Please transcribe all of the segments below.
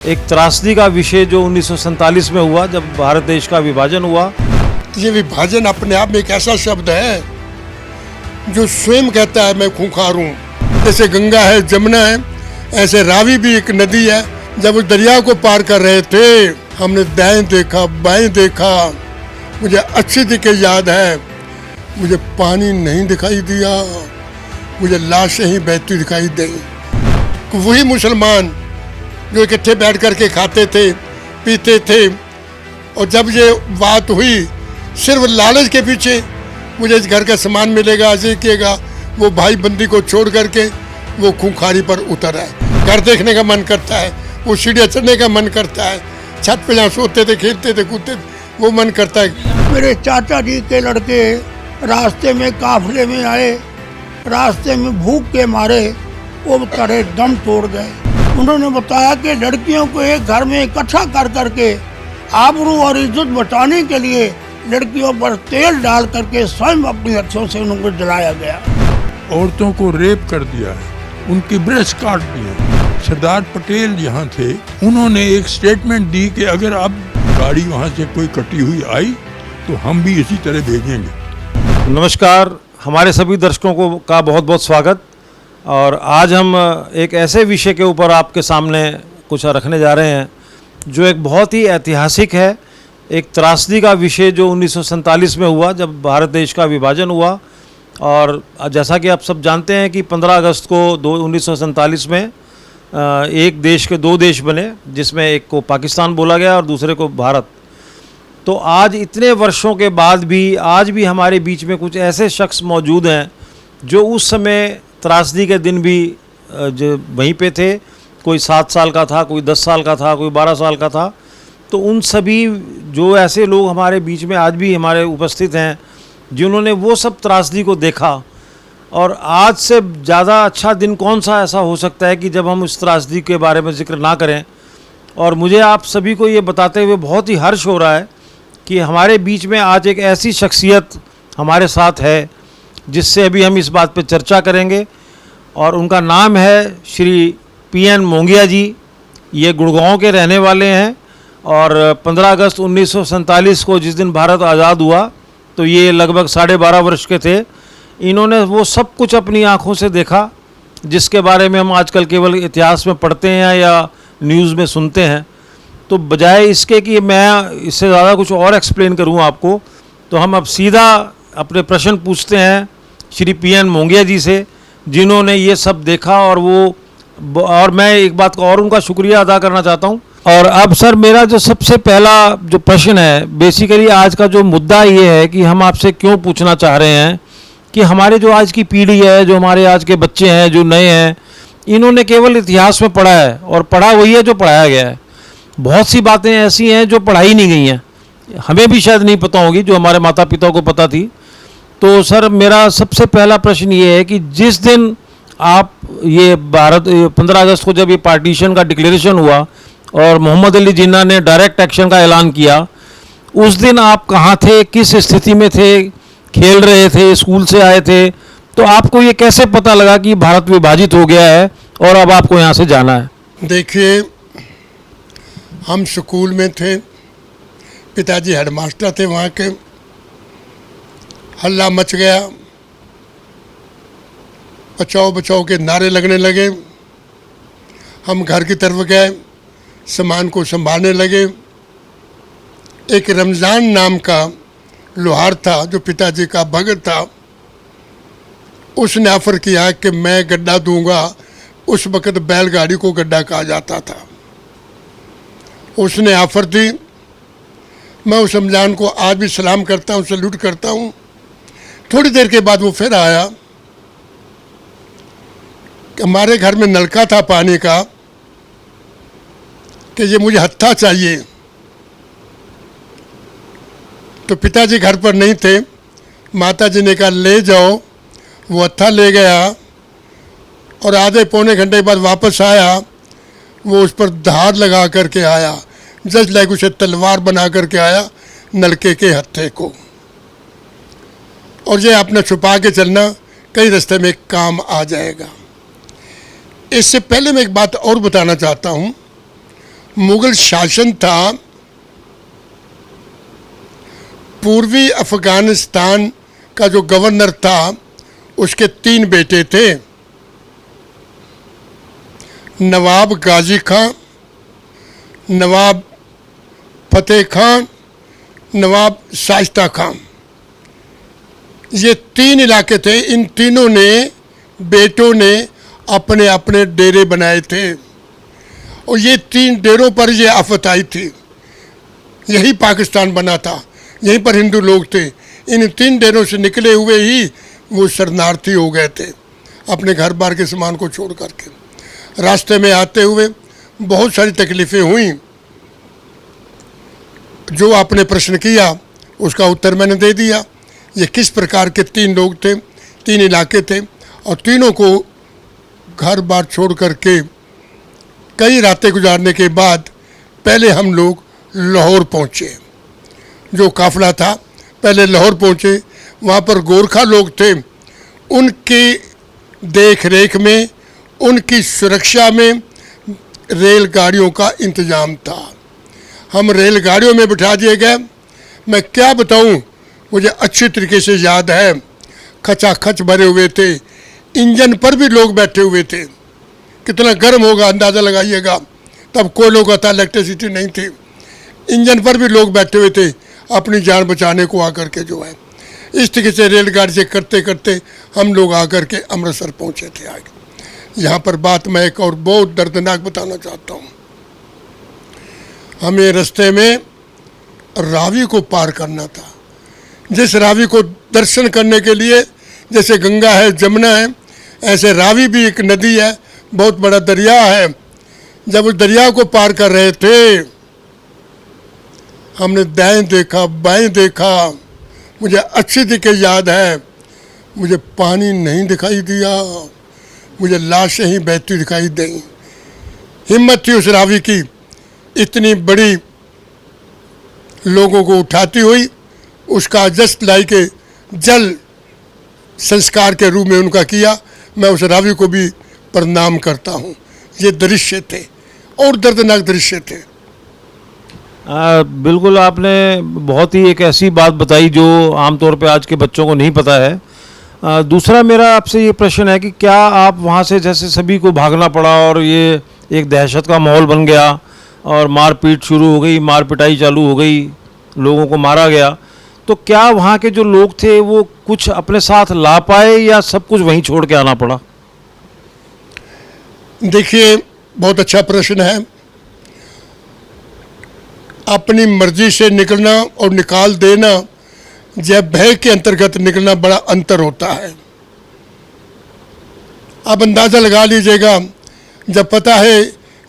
एक त्रासदी का विषय जो 1947 में हुआ जब भारत देश का विभाजन हुआ। ये विभाजन अपने आप में एक ऐसा शब्द है जो स्वयं कहता है मैं खूंखार हूँ। जैसे गंगा है, जमुना है, ऐसे रावी भी एक नदी है। जब उस दरिया को पार कर रहे थे हमने दाएं देखा, बाएं देखा। मुझे अच्छी दिखे याद है, मुझे पानी नहीं दिखाई दिया, मुझे लाशें ही बहती दिखाई दी। वही मुसलमान जो इकट्ठे बैठ करके खाते थे, पीते थे, और जब ये बात हुई सिर्फ लालच के पीछे मुझे इस घर का सामान मिलेगा, ऐसे किएगा, वो भाई बंदी को छोड़ करके वो खूंखारी पर उतर है। घर देखने का मन करता है, वो सीढ़ियाँ चढ़ने का मन करता है, छत पे जहाँ सोते थे, खेलते थे, कूदते थे, वो मन करता है। मेरे चाचा जी के लड़के रास्ते में काफले में आए, रास्ते में भूख के मारे वो बेचारे दम तोड़ गए। उन्होंने बताया कि लड़कियों को एक घर में इकट्ठा कर करके आबरू और इज्जत बचाने के लिए लड़कियों पर तेल डाल करके स्वयं अपनी अक्षों से उनको जलाया गया। औरतों को रेप कर दिया है, उनकी ब्रेस्ट काट दी है। सरदार पटेल यहाँ थे, उन्होंने एक स्टेटमेंट दी कि अगर अब गाड़ी वहाँ से कोई कटी हुई आई तो हम भी इसी तरह भेजेंगे। नमस्कार, हमारे सभी दर्शकों को का बहुत बहुत स्वागत। और आज हम एक ऐसे विषय के ऊपर आपके सामने कुछ रखने जा रहे हैं जो एक बहुत ही ऐतिहासिक है। एक त्रासदी का विषय जो 1947 में हुआ जब भारत देश का विभाजन हुआ। और जैसा कि आप सब जानते हैं कि 15 अगस्त को 1947 में एक देश के दो देश बने, जिसमें एक को पाकिस्तान बोला गया और दूसरे को भारत। तो आज इतने वर्षों के बाद भी आज भी हमारे बीच में कुछ ऐसे शख्स मौजूद हैं जो उस समय त्रासदी के दिन भी जो वहीं पे थे। कोई 7 साल का था, कोई 10 साल का था, कोई 12 साल का था। तो उन सभी जो ऐसे लोग हमारे बीच में आज भी हमारे उपस्थित हैं जिन्होंने वो सब त्रासदी को देखा। और आज से ज़्यादा अच्छा दिन कौन सा ऐसा हो सकता है कि जब हम उस त्रासदी के बारे में जिक्र ना करें। और मुझे आप सभी को ये बताते हुए बहुत ही हर्ष हो रहा है कि हमारे बीच में आज एक ऐसी शख्सियत हमारे साथ है जिससे अभी हम इस बात पे चर्चा करेंगे। और उनका नाम है श्री पीएन मोंगिया जी। ये गुड़गांव के रहने वाले हैं और 15 अगस्त 1947 को जिस दिन भारत आज़ाद हुआ तो ये लगभग 12.5 वर्ष के थे। इन्होंने वो सब कुछ अपनी आँखों से देखा जिसके बारे में हम आजकल केवल इतिहास में पढ़ते हैं या न्यूज़ में सुनते हैं। तो बजाय इसके कि मैं इससे ज़्यादा कुछ और एक्सप्लेन करूँ आपको, तो हम अब सीधा अपने प्रश्न पूछते हैं श्री पीएन मोंगिया जी से, जिन्होंने ये सब देखा। और मैं एक बात का और उनका शुक्रिया अदा करना चाहता हूँ। और अब सर, मेरा जो सबसे पहला जो प्रश्न है, बेसिकली आज का जो मुद्दा ये है कि हम आपसे क्यों पूछना चाह रहे हैं कि हमारे जो आज की पीढ़ी है, जो हमारे आज के बच्चे हैं, जो नए हैं, इन्होंने केवल इतिहास में पढ़ा है और पढ़ा वही है जो पढ़ाया गया है। बहुत सी बातें ऐसी हैं जो पढ़ाई नहीं गई हैं, हमें भी शायद नहीं पता होगी, जो हमारे माता पिता को पता थी। तो सर, मेरा सबसे पहला प्रश्न ये है कि जिस दिन आप ये 15 अगस्त को जब ये पार्टीशन का डिक्लेरेशन हुआ और मोहम्मद अली जिन्ना ने डायरेक्ट एक्शन का ऐलान किया, उस दिन आप कहाँ थे, किस स्थिति में थे, खेल रहे थे, स्कूल से आए थे? तो आपको ये कैसे पता लगा कि भारत विभाजित हो गया है और अब आपको यहाँ से जाना है? देखिए, हम स्कूल में थे, पिताजी हेडमास्टर थे वहाँ के। हल्ला मच गया, बचाओ बचाओ के नारे लगने लगे। हम घर की तरफ गए, सामान को संभालने लगे। एक रमज़ान नाम का लोहार था जो पिताजी का भगत था, उसने ऑफर किया कि मैं गड्ढा दूंगा। उस वक़्त बैलगाड़ी को गड्ढा कहा जाता था। उसने ऑफर दी। मैं उस रमज़ान को आज भी सलाम करता हूँ, सल्यूट करता हूँ। थोड़ी देर के बाद वो फिर आया। हमारे घर में नलका था पानी का कि ये मुझे हत्था चाहिए। तो पिताजी घर पर नहीं थे, माताजी ने कहा ले जाओ। वो हत्था ले गया और आधे पौने घंटे के बाद वापस आया। वो उस पर धार लगा करके आया, जस्ट लाइक उसे तलवार बना करके आया नलके के हत्थे को। और ये अपना छुपा के चलना, कई रास्ते में काम आ जाएगा। इससे पहले मैं एक बात और बताना चाहता हूँ। मुगल शासन था, पूर्वी अफगानिस्तान का जो गवर्नर था उसके 3 बेटे थे, नवाब गाजी खां, नवाब फतेह खान, नवाब शाइस्ता खान। ये 3 इलाके थे। इन तीनों ने बेटों ने अपने अपने डेरे बनाए थे और ये 3 डेरों पर ये आफत आई थी। यही पाकिस्तान बना था, यहीं पर हिंदू लोग थे। इन 3 डेरों से निकले हुए ही वो शरणार्थी हो गए थे, अपने घर बार के सामान को छोड़ करके। रास्ते में आते हुए बहुत सारी तकलीफ़ें हुई। जो आपने प्रश्न किया उसका उत्तर मैंने दे दिया। ये किस प्रकार के 3 लोग थे, 3 इलाके थे और तीनों को घर बार छोड़ करके कई रातें गुजारने के बाद पहले हम लोग लाहौर पहुँचे। जो काफ़िला था पहले लाहौर पहुँचे। वहाँ पर गोरखा लोग थे, उनकी देख रेख में, उनकी सुरक्षा में रेलगाड़ियों का इंतज़ाम था। हम रेलगाड़ियों में बिठा दिए गए। मैं क्या बताऊं, मुझे अच्छी तरीके से याद है, खचाखच भरे हुए थे। इंजन पर भी लोग बैठे हुए थे। कितना गर्म होगा अंदाज़ा लगाइएगा। तब कोयलों का था, इलेक्ट्रिसिटी नहीं थी। इंजन पर भी लोग बैठे हुए थे अपनी जान बचाने को आकर के जो है। इस तरीके से रेलगाड़ी से करते करते हम लोग आकर के अमृतसर पहुँचे थे। आगे यहाँ पर बात मैं एक और बहुत दर्दनाक बताना चाहता हूँ। हमें रास्ते में रावी को पार करना था। जिस रावी को दर्शन करने के लिए, जैसे गंगा है, जमुना है, ऐसे रावी भी एक नदी है, बहुत बड़ा दरिया है। जब उस दरिया को पार कर रहे थे, हमने दाएं देखा, बाएं देखा। मुझे अच्छी तरीके याद है, मुझे पानी नहीं दिखाई दिया, मुझे लाशें ही बहती दिखाई दी। हिम्मत थी उस रावी की, इतनी बड़ी लोगों को उठाती हुई, उसका जस्ट लाइक जल संस्कार के रूप में उनका किया। मैं उस रावी को भी प्रणाम करता हूँ। ये दृश्य थे और दर्दनाक दृश्य थे। बिल्कुल, आपने बहुत ही एक ऐसी बात बताई जो आमतौर पे आज के बच्चों को नहीं पता है। दूसरा मेरा आपसे ये प्रश्न है कि क्या आप वहाँ से, जैसे सभी को भागना पड़ा और ये एक दहशत का माहौल बन गया और मारपीट शुरू हो गई, मार पिटाई चालू हो गई, लोगों को मारा गया, तो क्या वहाँ के जो लोग थे वो कुछ अपने साथ ला पाए या सब कुछ वहीं छोड़ के आना पड़ा? देखिए, बहुत अच्छा प्रश्न है। अपनी मर्जी से निकलना और निकाल देना, जब भय के अंतर्गत निकलना, बड़ा अंतर होता है। आप अंदाज़ा लगा लीजिएगा, जब पता है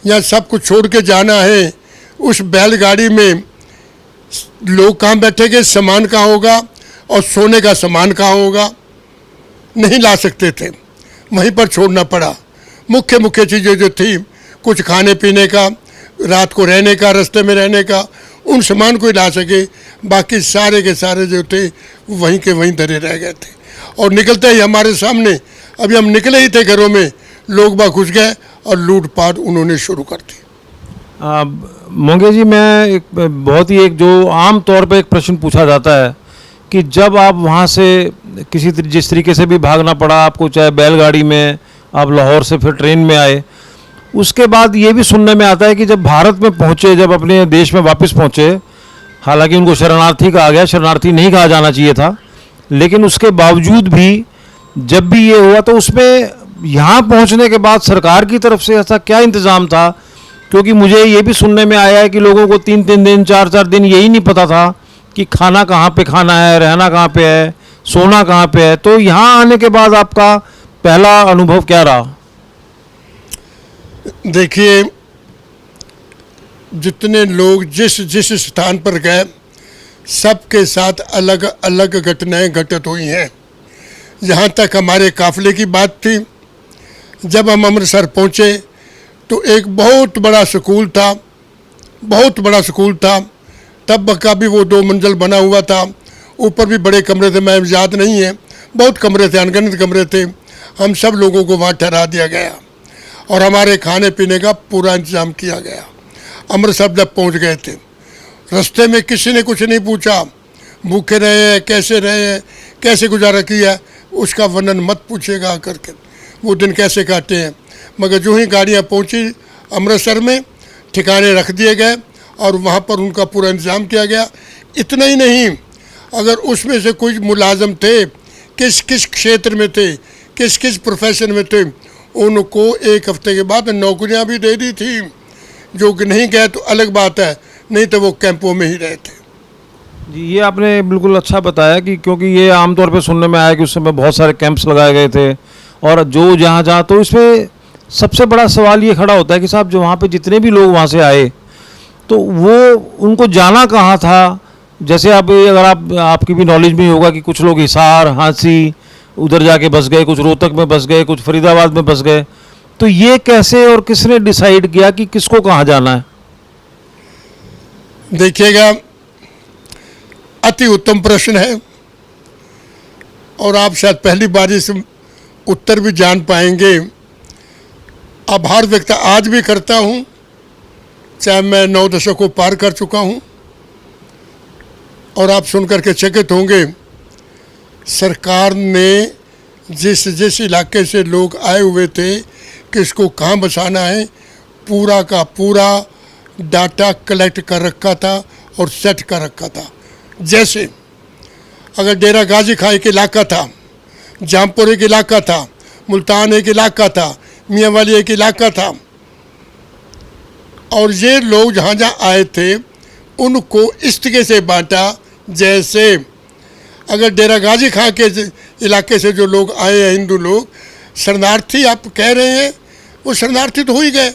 यहाँ सब कुछ छोड़ के जाना है, उस बैलगाड़ी में लोग कहाँ बैठेंगे, सामान कहाँ होगा और सोने का सामान कहाँ होगा, नहीं ला सकते थे, वहीं पर छोड़ना पड़ा। मुख्य मुख्य चीज़ें जो थी, कुछ खाने पीने का, रात को रहने का, रास्ते में रहने का, उन सामान को ही ला सके। बाकी सारे के सारे जो थे वहीं के वहीं धरे रह गए थे। और निकलते ही हमारे सामने, अभी हम निकले ही थे घरों में, लोग बाग घुस गए और लूटपाट उन्होंने शुरू कर दी। मंगे जी, मैं एक बहुत ही एक जो आम तौर पे एक प्रश्न पूछा जाता है कि जब आप वहाँ से जिस तरीके से भी भागना पड़ा आपको, चाहे बैलगाड़ी में, आप लाहौर से फिर ट्रेन में आए, उसके बाद ये भी सुनने में आता है कि जब भारत में पहुँचे, जब अपने देश में वापस पहुँचे, हालांकि उनको शरणार्थी कहा गया, शरणार्थी नहीं कहा जाना चाहिए था, लेकिन उसके बावजूद भी जब भी ये हुआ तो उसमें यहाँ पहुँचने के बाद सरकार की तरफ से ऐसा क्या इंतज़ाम था? क्योंकि मुझे ये भी सुनने में आया है कि लोगों को 3-3 दिन, 4-4 दिन यही नहीं पता था कि खाना कहाँ पे खाना है, रहना कहाँ पे है, सोना कहाँ पे है। तो यहाँ आने के बाद आपका पहला अनुभव क्या रहा? देखिए, जितने लोग जिस जिस स्थान पर गए, सबके साथ अलग अलग घटनाएं घटित हुई हैं। यहाँ तक हमारे काफ़िले की बात थी। जब हम अमृतसर पहुँचे तो एक बहुत बड़ा स्कूल था, बहुत बड़ा स्कूल था। तब का भी वो 2 मंजिल बना हुआ था, ऊपर भी बड़े कमरे थे, मैं याद नहीं है, बहुत कमरे थे, अनगिनत कमरे थे। हम सब लोगों को वहाँ ठहरा दिया गया और हमारे खाने पीने का पूरा इंतज़ाम किया गया। अमृतसर जब पहुंच गए थे, रास्ते में किसी ने कुछ नहीं पूछा, भूखे रहे हैं, कैसे रहे हैं, कैसे गुजारा किया, उसका वर्णन मत पूछेगा करके, वो दिन कैसे काटे हैं। मगर जो ही गाड़ियाँ पहुँची अमृतसर में, ठिकाने रख दिए गए और वहाँ पर उनका पूरा इंतज़ाम किया गया। इतना ही नहीं, अगर उसमें से कुछ मुलाजम थे, किस किस क्षेत्र में थे, किस किस प्रोफेशन में थे, उनको 1 हफ्ते के बाद नौकरियां भी दे दी थी। जो कि नहीं गए तो अलग बात है, नहीं तो वो कैंपों में ही रहे थे। जी, ये आपने बिल्कुल अच्छा बताया कि क्योंकि ये आमतौर पे सुनने में आया कि उस समय बहुत सारे कैंप्स लगाए गए थे और जो जहाँ जहाँ, तो इसमें सबसे बड़ा सवाल ये खड़ा होता है कि साहब जो वहाँ पे जितने भी लोग वहाँ से आए तो वो उनको जाना कहाँ था। जैसे आप अगर आपकी भी नॉलेज में ही होगा कि कुछ लोग हिसार, हांसी उधर जाके बस गए, कुछ रोहतक में बस गए, कुछ फरीदाबाद में बस गए। तो ये कैसे और किसने डिसाइड किया कि किसको कहाँ जाना है? देखिएगा, अति उत्तम प्रश्न है और आप शायद पहली बार इस उत्तर भी जान पाएंगे। आभार व्यक्त आज भी करता हूँ, चाहे मैं 9 दशकों पार कर चुका हूँ। और आप सुनकर के चकित होंगे, सरकार ने जिस जिस इलाके से लोग आए हुए थे, किसको कहाँ बसाना है, पूरा का पूरा डाटा कलेक्ट कर रखा था और सेट कर रखा था। जैसे अगर डेरा गाजी खां एक इलाका था, जामपुर एक इलाका था, मुल्तान एक इलाका था, मियांवाली एक इलाका था, और ये लोग जहाँ जहाँ आए थे उनको इस तरीके से बांटा। जैसे अगर डेरा गाजी खां के इलाके से जो लोग आए हैं, हिंदू लोग, शरणार्थी आप कह रहे हैं, वो शरणार्थी तो हो ही गए।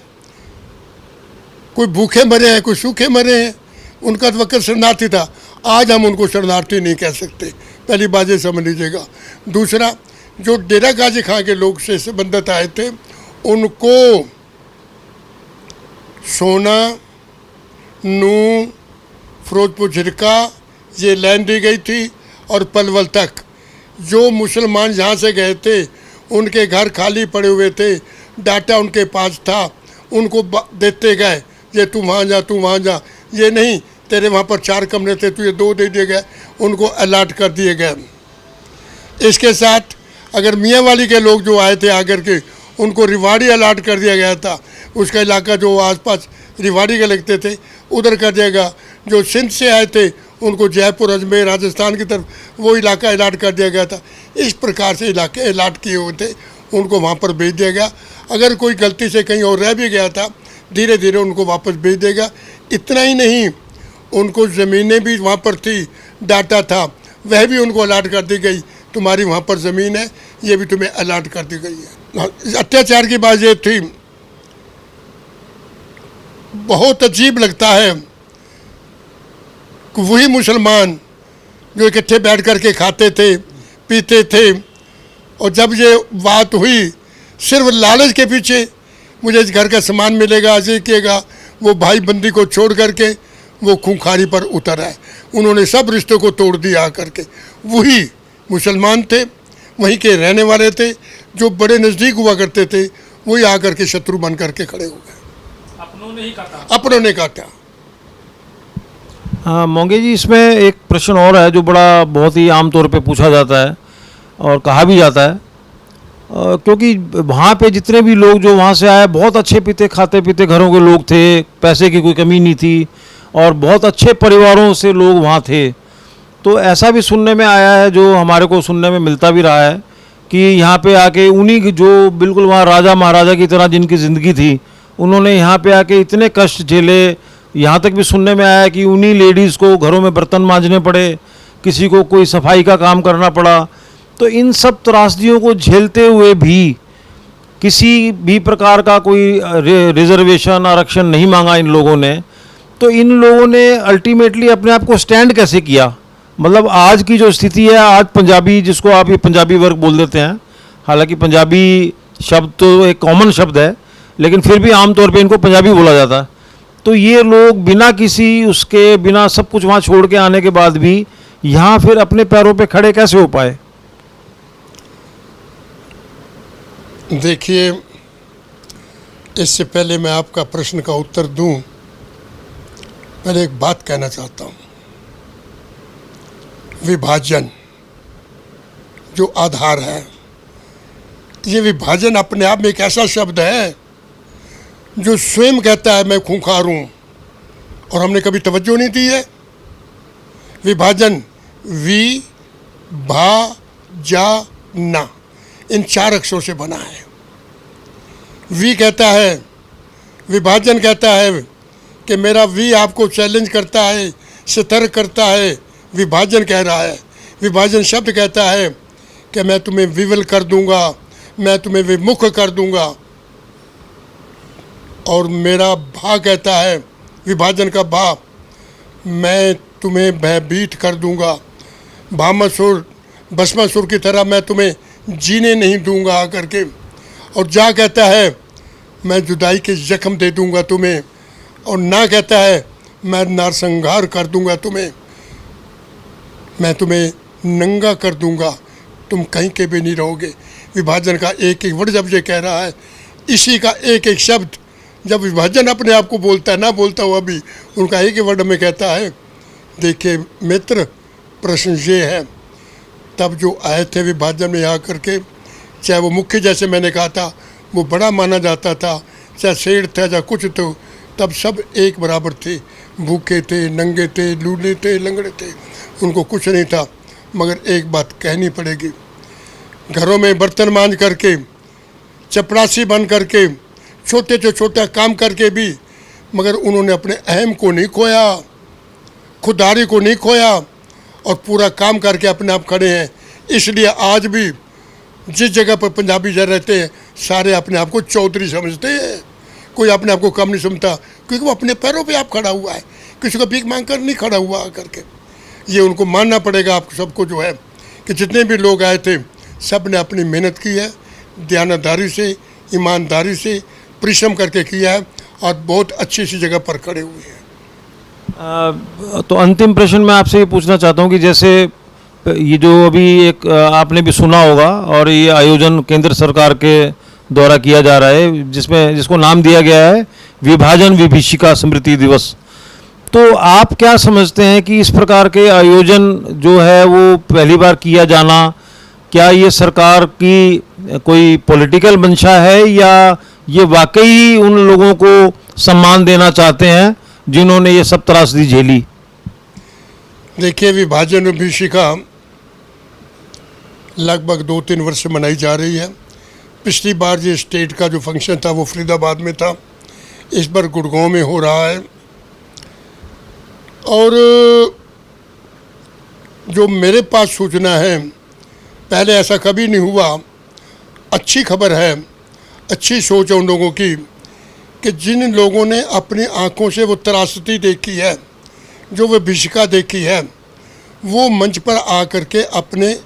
कोई भूखे मरे हैं, कोई सूखे मरे हैं, उनका तो वक्त शरणार्थी था। आज हम उनको शरणार्थी नहीं कह सकते, पहली बात ये समझ लीजिएगा। दूसरा, जो डेरा गाजी खां के लोग से संबंधित आए थे, उनको सोना, नूह, फिरोजपुर झिरका ये लैंड दी गई थी और पलवल तक। जो मुसलमान यहाँ से गए थे उनके घर खाली पड़े हुए थे, डाटा उनके पास था, उनको देते गए, ये तू वहाँ जा, तू वहाँ जा, ये नहीं तेरे वहाँ पर 4 कमरे थे, तुझे 2 दे दिए गए, उनको अलाट कर दिए गए। इसके साथ अगर मियांवाली के लोग जो आए थे आकर के, उनको रिवाड़ी अलाट कर दिया गया था। उसका इलाका जो आसपास रिवाड़ी के लगते थे उधर कर दिएगा। जो सिंध से आए थे उनको जयपुर, अजमेर, राजस्थान की तरफ वो इलाका अलाट कर दिया गया था। इस प्रकार से इलाके अलाट किए हुए थे, उनको वहाँ पर भेज दिया गया। अगर कोई गलती से कहीं और रह भी गया था, धीरे धीरे उनको वापस भेज देगा। इतना ही नहीं, उनको ज़मीनें भी वहाँ पर थी, डाटा था, वह भी उनको अलाट कर दी गई। तुम्हारी वहाँ पर ज़मीन है, ये भी तुम्हें अलाट कर दी गई है। अत्याचार की बात ये थी, बहुत अजीब लगता है कि वही मुसलमान जो इकट्ठे बैठ कर के खाते थे, पीते थे, और जब ये बात हुई सिर्फ लालच के पीछे, मुझे इस घर का सामान मिलेगा, ऐसे किएगा, वो भाई बंदी को छोड़ करके वो खूंखारी पर उतर आए। उन्होंने सब रिश्तों को तोड़ दिया आकर के। वही मुसलमान थे, वहीं के रहने वाले थे, जो बड़े नज़दीक हुआ करते थे, वही आकर के शत्रु बन करके खड़े हो गए। अपनों ने काटा। हाँ मोंगे जी, इसमें एक प्रश्न और है जो बड़ा बहुत ही आम तौर पे पूछा जाता है और कहा भी जाता है, क्योंकि वहाँ पे जितने भी लोग जो वहाँ से आए, बहुत अच्छे पीते खाते पीते घरों के लोग थे, पैसे की कोई कमी नहीं थी और बहुत अच्छे परिवारों से लोग वहाँ थे। तो ऐसा भी सुनने में आया है, जो हमारे को सुनने में मिलता भी रहा है, कि यहाँ पे आके उन्हीं जो बिल्कुल वहाँ राजा महाराजा की तरह जिनकी ज़िंदगी थी, उन्होंने यहाँ पे आके इतने कष्ट झेले। यहाँ तक भी सुनने में आया कि उन्हीं लेडीज़ को घरों में बर्तन मांजने पड़े, किसी को कोई सफाई का काम करना पड़ा। तो इन सब त्रासदियों को झेलते हुए भी किसी भी प्रकार का कोई रिजर्वेशन, आरक्षण नहीं मांगा इन लोगों ने। तो इन लोगों ने अल्टीमेटली अपने आप को स्टैंड कैसे किया? मतलब आज की जो स्थिति है, आज पंजाबी, जिसको आप ये पंजाबी वर्ग बोल देते हैं, हालांकि पंजाबी शब्द तो एक कॉमन शब्द है, लेकिन फिर भी आमतौर पे इनको पंजाबी बोला जाता है। तो ये लोग बिना किसी उसके, बिना सब कुछ वहाँ छोड़ के आने के बाद भी यहाँ फिर अपने पैरों पे खड़े कैसे हो पाए? देखिए, इससे पहले मैं आपका प्रश्न का उत्तर दूं, मैं एक बात कहना चाहता हूँ। विभाजन जो आधार है, ये विभाजन अपने आप में एक ऐसा शब्द है जो स्वयं कहता है मैं खूंखार हूँ, और हमने कभी तवज्जो नहीं दी है। विभाजन वी भा जा ना, इन 4 अक्षरों से बना है। वी कहता है, विभाजन कहता है कि मेरा वी आपको चैलेंज करता है, सतर्क करता है, विभाजन कह रहा है। विभाजन शब्द कहता है कि मैं तुम्हें विवल कर दूंगा, मैं तुम्हें विमुख कर दूंगा। और मेरा भा कहता है, विभाजन का भा, मैं तुम्हें भयभीत कर दूंगा, भामासुर भस्मासुर की तरह मैं तुम्हें जीने नहीं दूंगा आकर के। और जा कहता है मैं जुदाई के जख्म दे दूंगा तुम्हें, और ना कहता है मैं नरसंहार कर दूंगा तुम्हें, मैं तुम्हें नंगा कर दूंगा, तुम कहीं के भी नहीं रहोगे। विभाजन का एक एक वर्ड जब ये कह रहा है, इसी का एक एक शब्द जब विभाजन अपने आप को बोलता है, ना बोलता हुआ भी उनका एक ही वर्ड में कहता है। देखिए मित्र, प्रश्न ये है, तब जो आए थे विभाजन में यहाँ करके, चाहे वो मुख्य जैसे मैंने कहा था वो बड़ा माना जाता था, चाहे शेर था चाहे कुछ तो, तब सब एक बराबर थे, भूखे थे, नंगे थे, लूले थे, लंगड़े थे, उनको कुछ नहीं था। मगर एक बात कहनी पड़ेगी, घरों में बर्तन मांज करके, चपरासी बन करके, छोटे से छोटा काम करके भी, मगर उन्होंने अपने अहम को नहीं खोया, खुददारी को नहीं खोया, और पूरा काम करके अपने आप खड़े हैं। इसलिए आज भी जिस जगह पर पंजाबी जर रहते हैं, सारे अपने आप को चौधरी समझते हैं, कोई अपने आप को कम नहीं समझता, क्योंकि वो अपने पैरों पे आप खड़ा हुआ है, किसी को भीख मांग कर नहीं खड़ा हुआ आकर के। ये उनको मानना पड़ेगा आप सबको जो है, कि जितने भी लोग आए थे सब ने अपनी मेहनत की है, दयानतदारी से, ईमानदारी से, परिश्रम करके किया है, और बहुत अच्छी सी जगह पर खड़े हुए हैं। तो अंतिम प्रश्न मैं आपसे ये पूछना चाहता हूँ कि जैसे ये जो अभी एक आपने भी सुना होगा, और ये आयोजन केंद्र सरकार के द्वारा किया जा रहा है, जिसको नाम दिया गया है विभाजन विभीषिका स्मृति दिवस। तो आप क्या समझते हैं कि इस प्रकार के आयोजन जो है वो पहली बार किया जाना, क्या ये सरकार की कोई पॉलिटिकल मंशा है, या ये वाकई उन लोगों को सम्मान देना चाहते हैं जिन्होंने ये सब त्रासदी झेली? देखिए, विभाजन विभीषिका लगभग 2-3 वर्ष से मनाई जा रही है। पिछली बार ये स्टेट का जो फंक्शन था वो फरीदाबाद में था, इस बार गुड़गांव में हो रहा है। और जो मेरे पास सूचना है, पहले ऐसा कभी नहीं हुआ। अच्छी खबर है, अच्छी सोच है उन लोगों की कि जिन लोगों ने अपनी आंखों से वो त्रासदी देखी है, जो विभीषिका देखी है, वो मंच पर आकर के अपने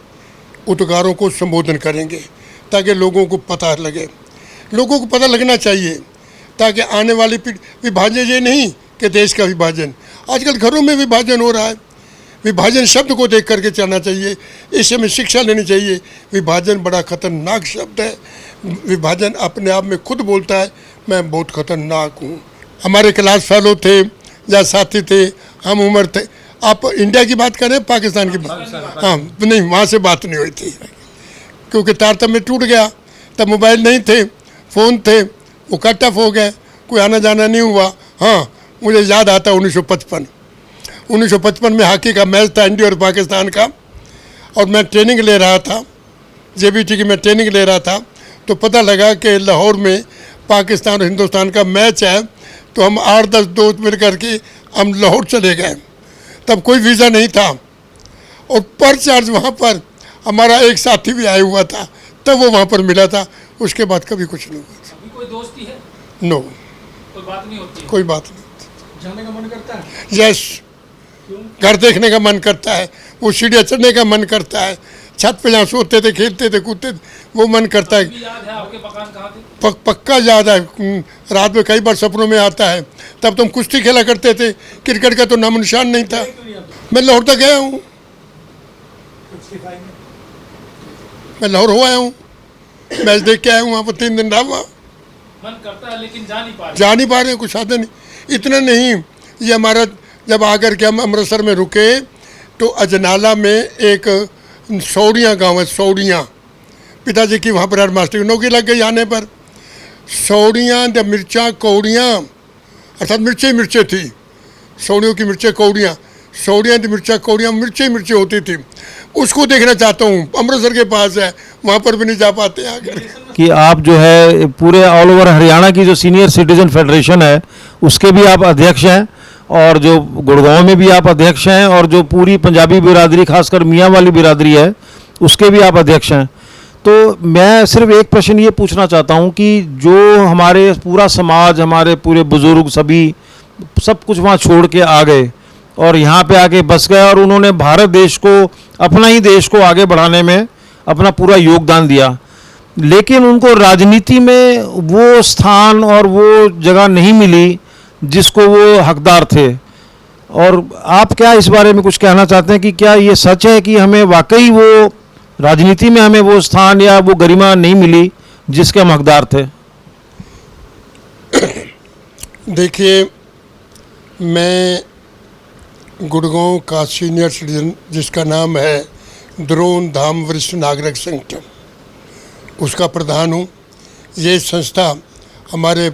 उद्गारों को संबोधन करेंगे, ताकि लोगों को पता लगे। लोगों को पता लगना चाहिए, ताकि आने वाली पीढ़ी, विभाजन ये नहीं कि देश का विभाजन, आजकल घरों में विभाजन हो रहा है। विभाजन शब्द को देख करके चलना चाहिए, इससे हमें शिक्षा लेनी चाहिए। विभाजन बड़ा खतरनाक शब्द है। विभाजन अपने आप में खुद बोलता है मैं बहुत खतरनाक हूँ। हमारे क्लास फेलो थे या साथी थे, हम उम्र थे। आप इंडिया की बात करें, पाकिस्तान की बात? हाँ, नहीं, वहाँ से बात नहीं हुई थी, क्योंकि तारतम्य टूट गया। तब मोबाइल नहीं थे, फ़ोन थे, वो कट ऑफ हो गए, कोई आना जाना नहीं हुआ। हाँ, मुझे याद आता 1955 में हॉकी का मैच था इंडिया और पाकिस्तान का, और मैं ट्रेनिंग ले रहा था, JBT की मैं ट्रेनिंग ले रहा था। तो पता लगा कि लाहौर में पाकिस्तान और हिंदुस्तान का मैच है, तो हम 8-10 दोस्त मिल करके हम लाहौर चले गए। तब कोई वीज़ा नहीं था, और पर चार्ज वहाँ पर हमारा एक साथी भी आया हुआ था, तब वो वहाँ पर मिला था। उसके बाद कभी कुछ नहीं हुआ। अभी कोई दोस्ती है? नो, कोई बात नहीं होती? कोई बात नहीं। जाने का मन करता है? यस, घर देखने का मन करता है, वो सीढ़ियाँ चढ़ने का मन करता है, छत पे जहाँ सोते थे, खेलते थे, कूदते थे, वो मन करता है। याद है आपके मकान कहाँ थे? पक्का याद है। रात में कई बार सपनों में आता है। तब तुम कुश्ती खेला करते थे, क्रिकेट का तो नाम निशान नहीं था। मैं लाहौर तक गया हूँ, मैं लाहौर हो आया हूँ, मैच देख के आया हूँ, वहाँ पर 3 दिन रहा हुआ। मन करता है लेकिन जा नहीं पा रहे। जा नहीं पा रहे, कुछ साधन नहीं। इतना नहीं, ये हमारा जब आकर के हम अमृतसर में रुके तो अजनाला में एक सौड़ियाँ गांव है, सौड़ियाँ, पिताजी की वहाँ पर हेडमास्टर की नौकरी लग गई आने पर। सौड़ियाँ जब मिर्चा कौड़ियाँ, अर्थात मिर्चे मिर्चे थी, सौड़ियों की मिर्चे कौड़ियाँ, सौड़ियाँ की मिर्चा कौड़ियाँ मिर्चे मिर्चे होती थी। उसको देखना चाहता हूँ, अमृतसर के पास है, वहाँ पर भी नहीं जा पाते आकर। कि आप जो है पूरे ऑल ओवर हरियाणा की जो सीनियर सिटीजन फेडरेशन है उसके भी आप अध्यक्ष हैं, और जो गुड़गांव में भी आप अध्यक्ष हैं, और जो पूरी पंजाबी बिरादरी खासकर मियाँ वाली बिरादरी है उसके भी आप अध्यक्ष हैं। तो मैं सिर्फ एक प्रश्न ये पूछना चाहता हूँ कि जो हमारे पूरा समाज, हमारे पूरे बुज़ुर्ग सभी सब कुछ वहाँ छोड़ के आ गए और यहाँ पे आके बस गए, और उन्होंने भारत देश को, अपना ही देश को आगे बढ़ाने में अपना पूरा योगदान दिया, लेकिन उनको राजनीति में वो स्थान और वो जगह नहीं मिली जिसको वो हकदार थे। और आप क्या इस बारे में कुछ कहना चाहते हैं कि क्या ये सच है कि हमें वाकई वो राजनीति में हमें वो स्थान या वो गरिमा नहीं मिली जिसके हम हकदार थे? देखिए, मैं गुड़गांव का सीनियर सिटीजन जिसका नाम है द्रोण धाम वरिष्ठ नागरिक संगठन, उसका प्रधान हूँ। ये संस्था हमारे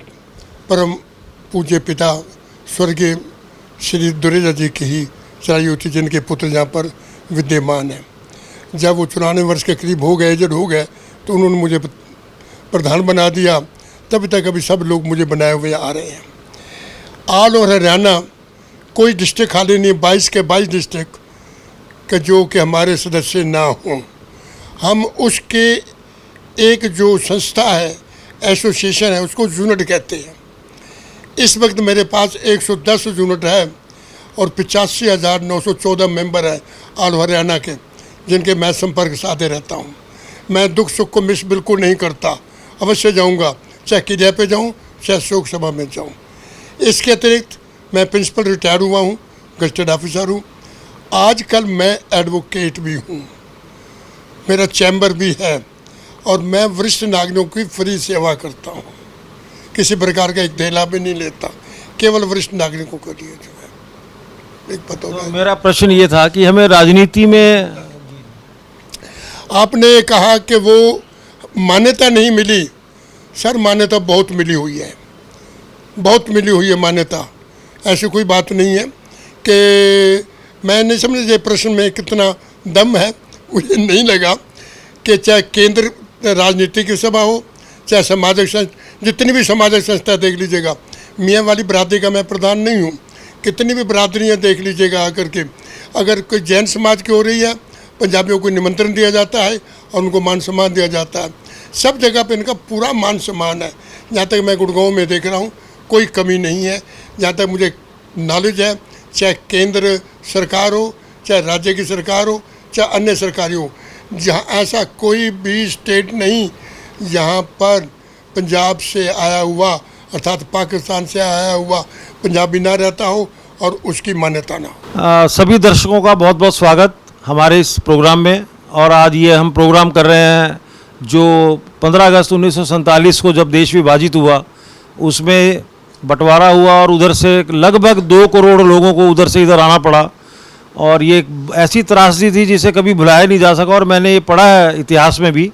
परम पूज्य पिता स्वर्गीय श्री दुरेजा जी की ही चलाई हुई थी, जिनके पुत्र यहाँ पर विद्यमान हैं। जब वो 94 वर्ष के करीब हो गए, एजड हो गए, तो उन्होंने मुझे प्रधान बना दिया। तब तक अभी सब लोग मुझे बनाए हुए आ रहे हैं। ऑल ओवर हरियाणा कोई डिस्ट्रिक्ट खाली नहीं, 22 के 22 डिस्ट्रिक्ट के जो कि हमारे सदस्य ना हों। हम उसके एक जो संस्था है, एसोसिएशन है, उसको यूनिट कहते हैं। इस वक्त मेरे पास 110 यूनिट है और 85,914 मेंबर है ऑल हरियाणा के, जिनके मैं संपर्क साधे रहता हूँ। मैं दुख सुख को मिस बिल्कुल नहीं करता, अवश्य जाऊँगा, चाहे किले पे जाऊँ, चाहे शोक सभा में जाऊँ। इसके अतिरिक्त मैं प्रिंसिपल रिटायर हुआ हूँ, गजटेड ऑफिसर हूँ। आजकल मैं एडवोकेट भी हूँ, मेरा चैम्बर भी है, और मैं वरिष्ठ नागरिकों की फ्री सेवा करता हूँ। किसी प्रकार का एक धेला भी नहीं लेता, केवल वरिष्ठ नागरिकों के लिए जो है एक पता होगा। तो मेरा प्रश्न ये था कि हमें राजनीति में, आपने कहा कि वो मान्यता नहीं मिली। सर, मान्यता बहुत मिली हुई है, बहुत मिली हुई है मान्यता। ऐसी कोई बात नहीं है कि मैं नहीं समझ, ये प्रश्न में कितना दम है मुझे नहीं लगा कि चाहे केंद्र राजनीतिक सभा हो, चाहे सामाजिक संस्था, जितनी भी सामाजिक संस्था देख लीजिएगा, मियाँ वाली बरादरी का मैं प्रधान नहीं हूँ, कितनी भी बरादरियाँ देख लीजिएगा आकर के। अगर कोई जैन समाज की हो रही है, पंजाबियों को निमंत्रण दिया जाता है और उनको मान सम्मान दिया जाता है। सब जगह पे इनका पूरा मान सम्मान है। जहाँ तक मैं गुड़गांव में देख रहा हूँ कोई कमी नहीं है। जहाँ तक मुझे नॉलेज है, चाहे केंद्र सरकार हो, चाहे राज्य की सरकार हो, चाहे अन्य सरकारी हो, जहाँ ऐसा कोई भी स्टेट नहीं यहाँ पर पंजाब से आया हुआ, अर्थात पाकिस्तान से आया हुआ पंजाबी ना रहता हो और उसकी मान्यता ना हो। सभी दर्शकों का बहुत बहुत स्वागत हमारे इस प्रोग्राम में। और आज ये हम प्रोग्राम कर रहे हैं जो 15 अगस्त 1947 को जब देश विभाजित हुआ, उसमें बंटवारा हुआ और उधर से लगभग 2 करोड़ लोगों को उधर से इधर आना पड़ा। और ये एक ऐसी त्रासदी थी जिसे कभी भुलाया नहीं जा सका। और मैंने ये पढ़ा है इतिहास में भी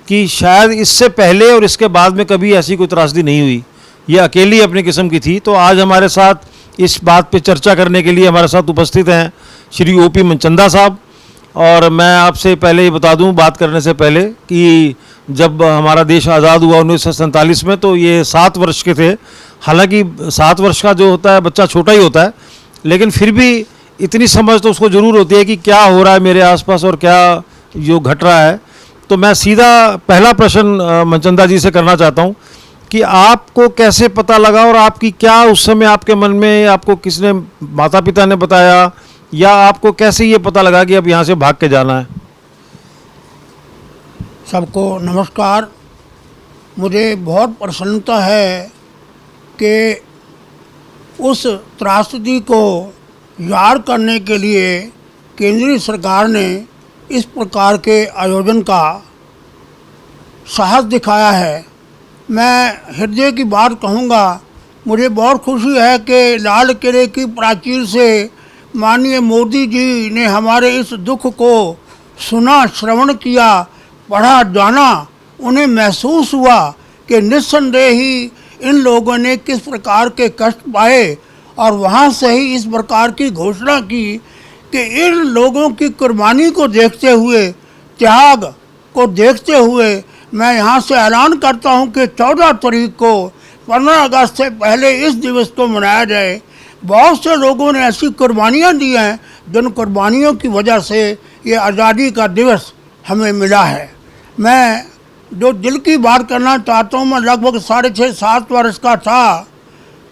कि शायद इससे पहले और इसके बाद में कभी ऐसी कोई त्रासदी नहीं हुई, ये अकेली अपनी किस्म की थी। तो आज हमारे साथ इस बात पे चर्चा करने के लिए हमारे साथ उपस्थित हैं श्री OP मनचंदा साहब। और मैं आपसे पहले ही बता दूं, बात करने से पहले, कि जब हमारा देश आज़ाद हुआ 1947 में, तो ये 7 वर्ष के थे। हालांकि 7 वर्ष का जो होता है बच्चा छोटा ही होता है, लेकिन फिर भी इतनी समझ तो उसको ज़रूर होती है कि क्या हो रहा है मेरे आसपास और क्या जो घट रहा है। तो मैं सीधा पहला प्रश्न मनचंदा जी से करना चाहता हूँ कि आपको कैसे पता लगा और आपकी क्या उस समय आपके मन में, आपको किसने, माता पिता ने बताया, या आपको कैसे ये पता लगा कि अब यहाँ से भाग के जाना है? सबको नमस्कार। मुझे बहुत प्रसन्नता है कि उस त्रासदी को याद करने के लिए केंद्रीय सरकार ने इस प्रकार के आयोजन का साहस दिखाया है। मैं हृदय की बात कहूँगा मुझे बहुत खुशी है कि लाल किले की प्राचीर से माननीय मोदी जी ने हमारे इस दुख को सुना, श्रवण किया, पढ़ा, जाना। उन्हें महसूस हुआ कि निस्संदेह ही इन लोगों ने किस प्रकार के कष्ट पाए और वहाँ से ही इस प्रकार की घोषणा की कि इन लोगों की कुर्बानी को देखते हुए, त्याग को देखते हुए मैं यहाँ से ऐलान करता हूँ कि 14 तारीख को 15 अगस्त से पहले इस दिवस को मनाया जाए। बहुत से लोगों ने ऐसी कुर्बानियाँ दी हैं जिन कुर्बानियों की वजह से ये आज़ादी का दिवस हमें मिला है। मैं जो दिल की बात करना चाहता हूँ, मैं लगभग 6.5-7 वर्ष का था,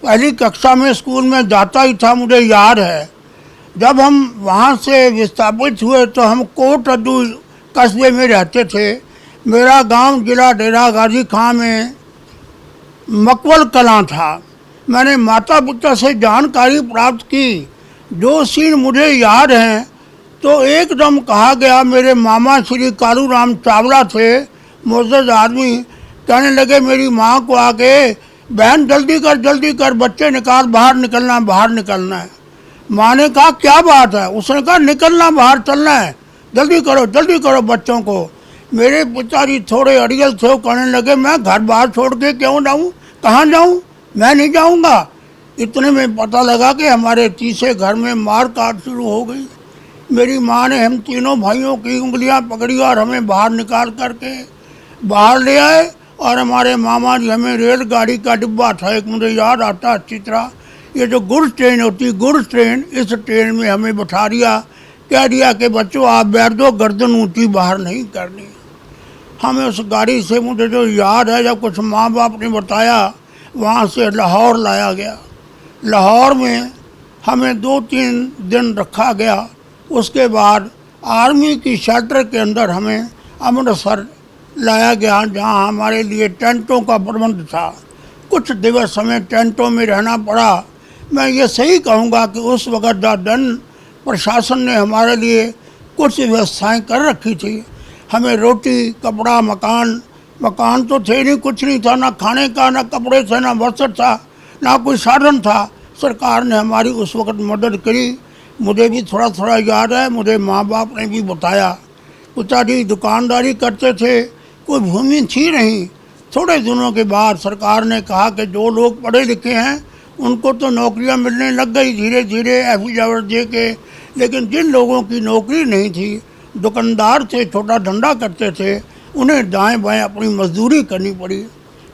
पहली कक्षा में स्कूल में जाता ही था। मुझे याद है जब हम वहाँ से विस्थापित हुए तो हम कोट अद्दू कस्बे में रहते थे। मेरा गांव जिला डेरा गाजी खां में मकवल कलां था। मैंने माता पिता से जानकारी प्राप्त की। जो सीन मुझे याद हैं तो एकदम कहा गया, मेरे मामा श्री कालू राम चावला थे, मुअज़्ज़ज़ आदमी, कहने लगे मेरी माँ को आके, बहन जल्दी कर बच्चे निकाल, बाहर निकलना है। माँ ने कहा क्या बात है? उसने कहा निकलना, बाहर चलना है, जल्दी करो बच्चों को। मेरे पिताजी थोड़े अड़ियल थे, वो कहने लगे मैं घर बाहर छोड़ के क्यों जाऊँ, कहाँ जाऊँ, मैं नहीं जाऊँगा। इतने में पता लगा कि हमारे तीसरे घर में मार काट शुरू हो गई। मेरी माँ ने हम तीनों भाइयों की उंगलियां पकड़ी और हमें बाहर निकाल करके बाहर ले आए। और हमारे मामा जी, हमें रेलगाड़ी का डिब्बा था एक, मुझे याद आता अच्छी तरह, ये जो गुड्स ट्रेन होती, गुड्स ट्रेन, इस ट्रेन में हमें बैठा दिया, कह दिया कि बच्चों आप बैठ दो, गर्दन ऊँची बाहर नहीं करनी। हमें उस गाड़ी से, मुझे जो याद है, जब कुछ माँ बाप ने बताया, वहाँ से लाहौर लाया गया। लाहौर में हमें 2-3 दिन रखा गया। उसके बाद आर्मी की शेल्टर के अंदर हमें अमृतसर लाया गया, जहाँ हमारे लिए टेंटों का प्रबंध था। कुछ दिवस हमें टेंटों में रहना पड़ा। मैं ये सही कहूँगा कि उस वक़्त दंड प्रशासन ने हमारे लिए कुछ व्यवस्थाएं कर रखी थी। हमें रोटी, कपड़ा, मकान तो थे नहीं, कुछ नहीं था, ना खाने का, ना कपड़े थे, ना वस्त्र था, ना कोई साधन था। सरकार ने हमारी उस वक़्त मदद करी। मुझे भी थोड़ा याद है, मुझे माँ बाप ने भी बताया। पिताजी दुकानदारी करते थे, कोई भूमि थी नहीं। थोड़े दिनों के बाद सरकार ने कहा कि जो लोग पढ़े लिखे हैं उनको तो नौकरियां मिलने लग गई धीरे धीरे एफिडेविट दे के, लेकिन जिन लोगों की नौकरी नहीं थी, दुकानदार थे, छोटा धंधा करते थे, उन्हें दाएं बाएं अपनी मजदूरी करनी पड़ी।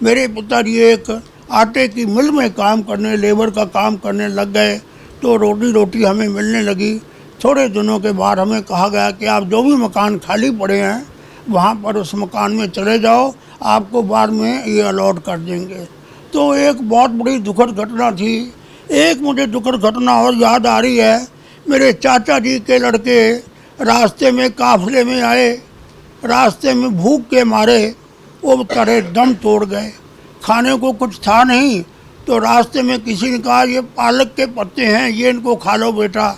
मेरे पिताजी एक आटे की मिल में काम करने, लेबर का काम करने लग गए, तो रोटी हमें मिलने लगी। थोड़े दिनों के बाद हमें कहा गया कि आप जो भी मकान खाली पड़े हैं वहाँ पर उस मकान में चले जाओ, आपको बाद में ये अलॉट कर देंगे। तो एक बहुत बड़ी दुखद घटना थी। एक मुझे दुखद घटना और याद आ रही है। मेरे चाचा जी के लड़के रास्ते में काफिले में आए, रास्ते में भूख के मारे वो बेचारे दम तोड़ गए। खाने को कुछ था नहीं, तो रास्ते में किसी ने कहा ये पालक के पत्ते हैं, ये इनको खा लो बेटा।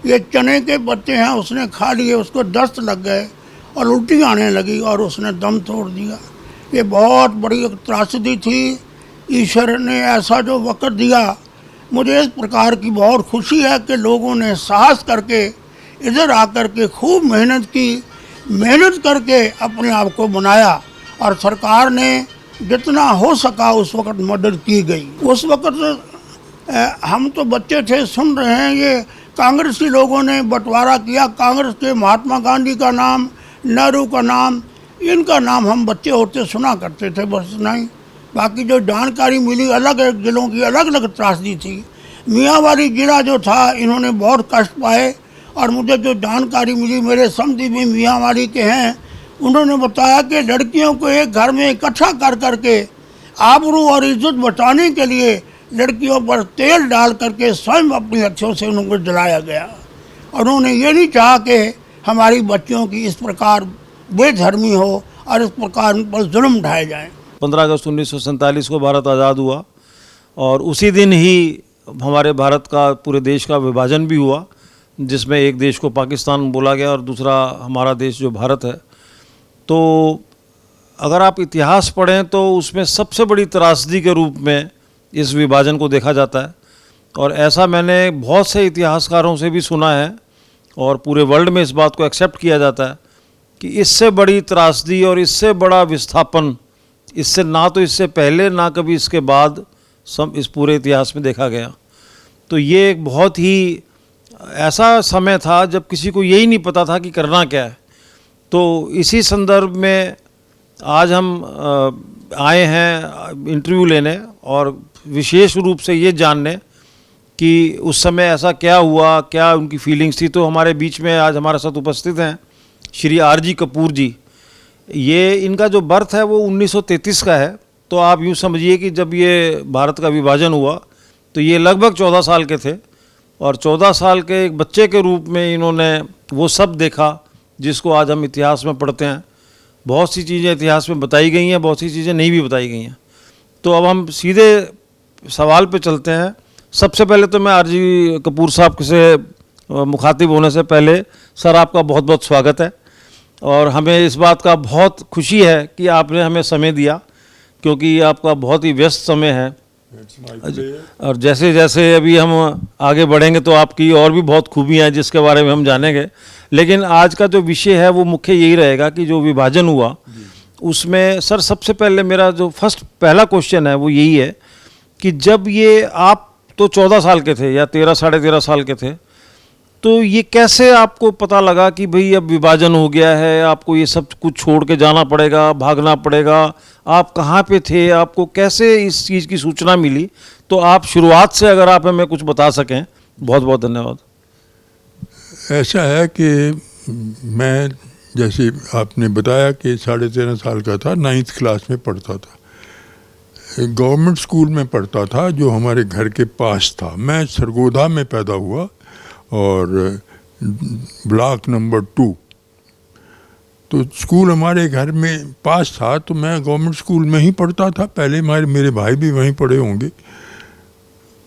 ये चने के पत्ते हैं, उसने खा लिए, उसको दस्त लग गए और उल्टी आने लगी और उसने दम तोड़ दिया। ये बहुत बड़ी एक त्रासदी थी। ईश्वर ने ऐसा जो वक़्त दिया, मुझे इस प्रकार की बहुत खुशी है कि लोगों ने साहस करके इधर आकर के खूब मेहनत की, मेहनत करके अपने आप को बनाया और सरकार ने जितना हो सका उस वक़्त मदद की गई। उस वक़्त हम तो बच्चे थे, सुन रहे हैं, ये कांग्रेसी लोगों ने बंटवारा किया। कांग्रेस के महात्मा गांधी का नाम, नेहरू का नाम, इनका नाम हम बच्चे होते सुना करते थे, बस नहीं। बाकी जो जानकारी मिली, अलग अलग जिलों की अलग अलग त्रासदी थी। मियांवाली जिला जो था, इन्होंने बहुत कष्ट पाए। और मुझे जो जानकारी मिली, मेरे समधी भी मियांवाली के हैं, उन्होंने बताया कि लड़कियों को एक घर में इकट्ठा कर करके आबरू और इज्जत बचाने के लिए लड़कियों पर तेल डाल करके स्वयं अपनी हथियों से उनको जलाया गया। और उन्होंने ये नहीं चाहा कि हमारी बच्चियों की इस प्रकार बेधर्मी हो और इस प्रकार उन पर जुल्म ढाए जाएं। 15 अगस्त 1947 को भारत आज़ाद हुआ और उसी दिन ही हमारे भारत का, पूरे देश का विभाजन भी हुआ, जिसमें एक देश को पाकिस्तान बोला गया और दूसरा हमारा देश जो भारत है। तो अगर आप इतिहास पढ़ें तो उसमें सबसे बड़ी त्रासदी के रूप में इस विभाजन को देखा जाता है। और ऐसा मैंने बहुत से इतिहासकारों से भी सुना है और पूरे वर्ल्ड में इस बात को एक्सेप्ट किया जाता है कि इससे बड़ी त्रासदी और इससे बड़ा विस्थापन इससे ना तो इससे पहले ना कभी इसके बाद सब इस पूरे इतिहास में देखा गया। तो ये एक बहुत ही ऐसा समय था जब किसी को यही नहीं पता था कि करना क्या है। तो इसी संदर्भ में आज हम आए हैं इंटरव्यू लेने और विशेष रूप से ये जानने कि उस समय ऐसा क्या हुआ, क्या उनकी फीलिंग्स थी। तो हमारे बीच में आज हमारे साथ उपस्थित हैं श्री आर.जी. कपूर जी। ये इनका जो बर्थ है वो 1933 का है। तो आप यूँ समझिए कि जब ये भारत का विभाजन हुआ तो ये लगभग 14 साल के थे और 14 साल के एक बच्चे के रूप में इन्होंने वो सब देखा जिसको आज हम इतिहास में पढ़ते हैं। बहुत सी चीज़ें इतिहास में बताई गई हैं, बहुत सी चीज़ें नहीं भी बताई गई हैं। तो अब हम सीधे सवाल पे चलते हैं। सबसे पहले तो मैं आर.जी. कपूर साहब से मुखातिब होने से पहले सर आपका बहुत बहुत स्वागत है और हमें इस बात का बहुत खुशी है कि आपने हमें समय दिया, क्योंकि आपका बहुत ही व्यस्त समय है। और जैसे जैसे अभी हम आगे बढ़ेंगे तो आपकी और भी बहुत खूबियाँ हैं जिसके बारे में हम जानेंगे। लेकिन आज का जो विषय है वो मुख्य यही रहेगा कि जो विभाजन हुआ उसमें सर सबसे पहले मेरा जो पहला क्वेश्चन है वो यही है कि जब ये आप तो 14 साल के थे या 13 साढ़े 13 साल के थे, तो ये कैसे आपको पता लगा कि भाई अब विभाजन हो गया है, आपको ये सब कुछ छोड़ के जाना पड़ेगा, भागना पड़ेगा? आप कहाँ पे थे, आपको कैसे इस चीज़ की सूचना मिली? तो आप शुरुआत से अगर आप हमें कुछ बता सकें, बहुत बहुत धन्यवाद। ऐसा है कि मैं जैसे आपने बताया कि 13.5 साल का था, 9th क्लास में पढ़ता था, गवर्नमेंट स्कूल में पढ़ता था जो हमारे घर के पास था। मैं सरगोधा में पैदा हुआ और ब्लॉक नंबर 2। तो स्कूल हमारे घर में पास था, तो मैं गवर्नमेंट स्कूल में ही पढ़ता था। पहले मेरे भाई भी वहीं पढ़े होंगे।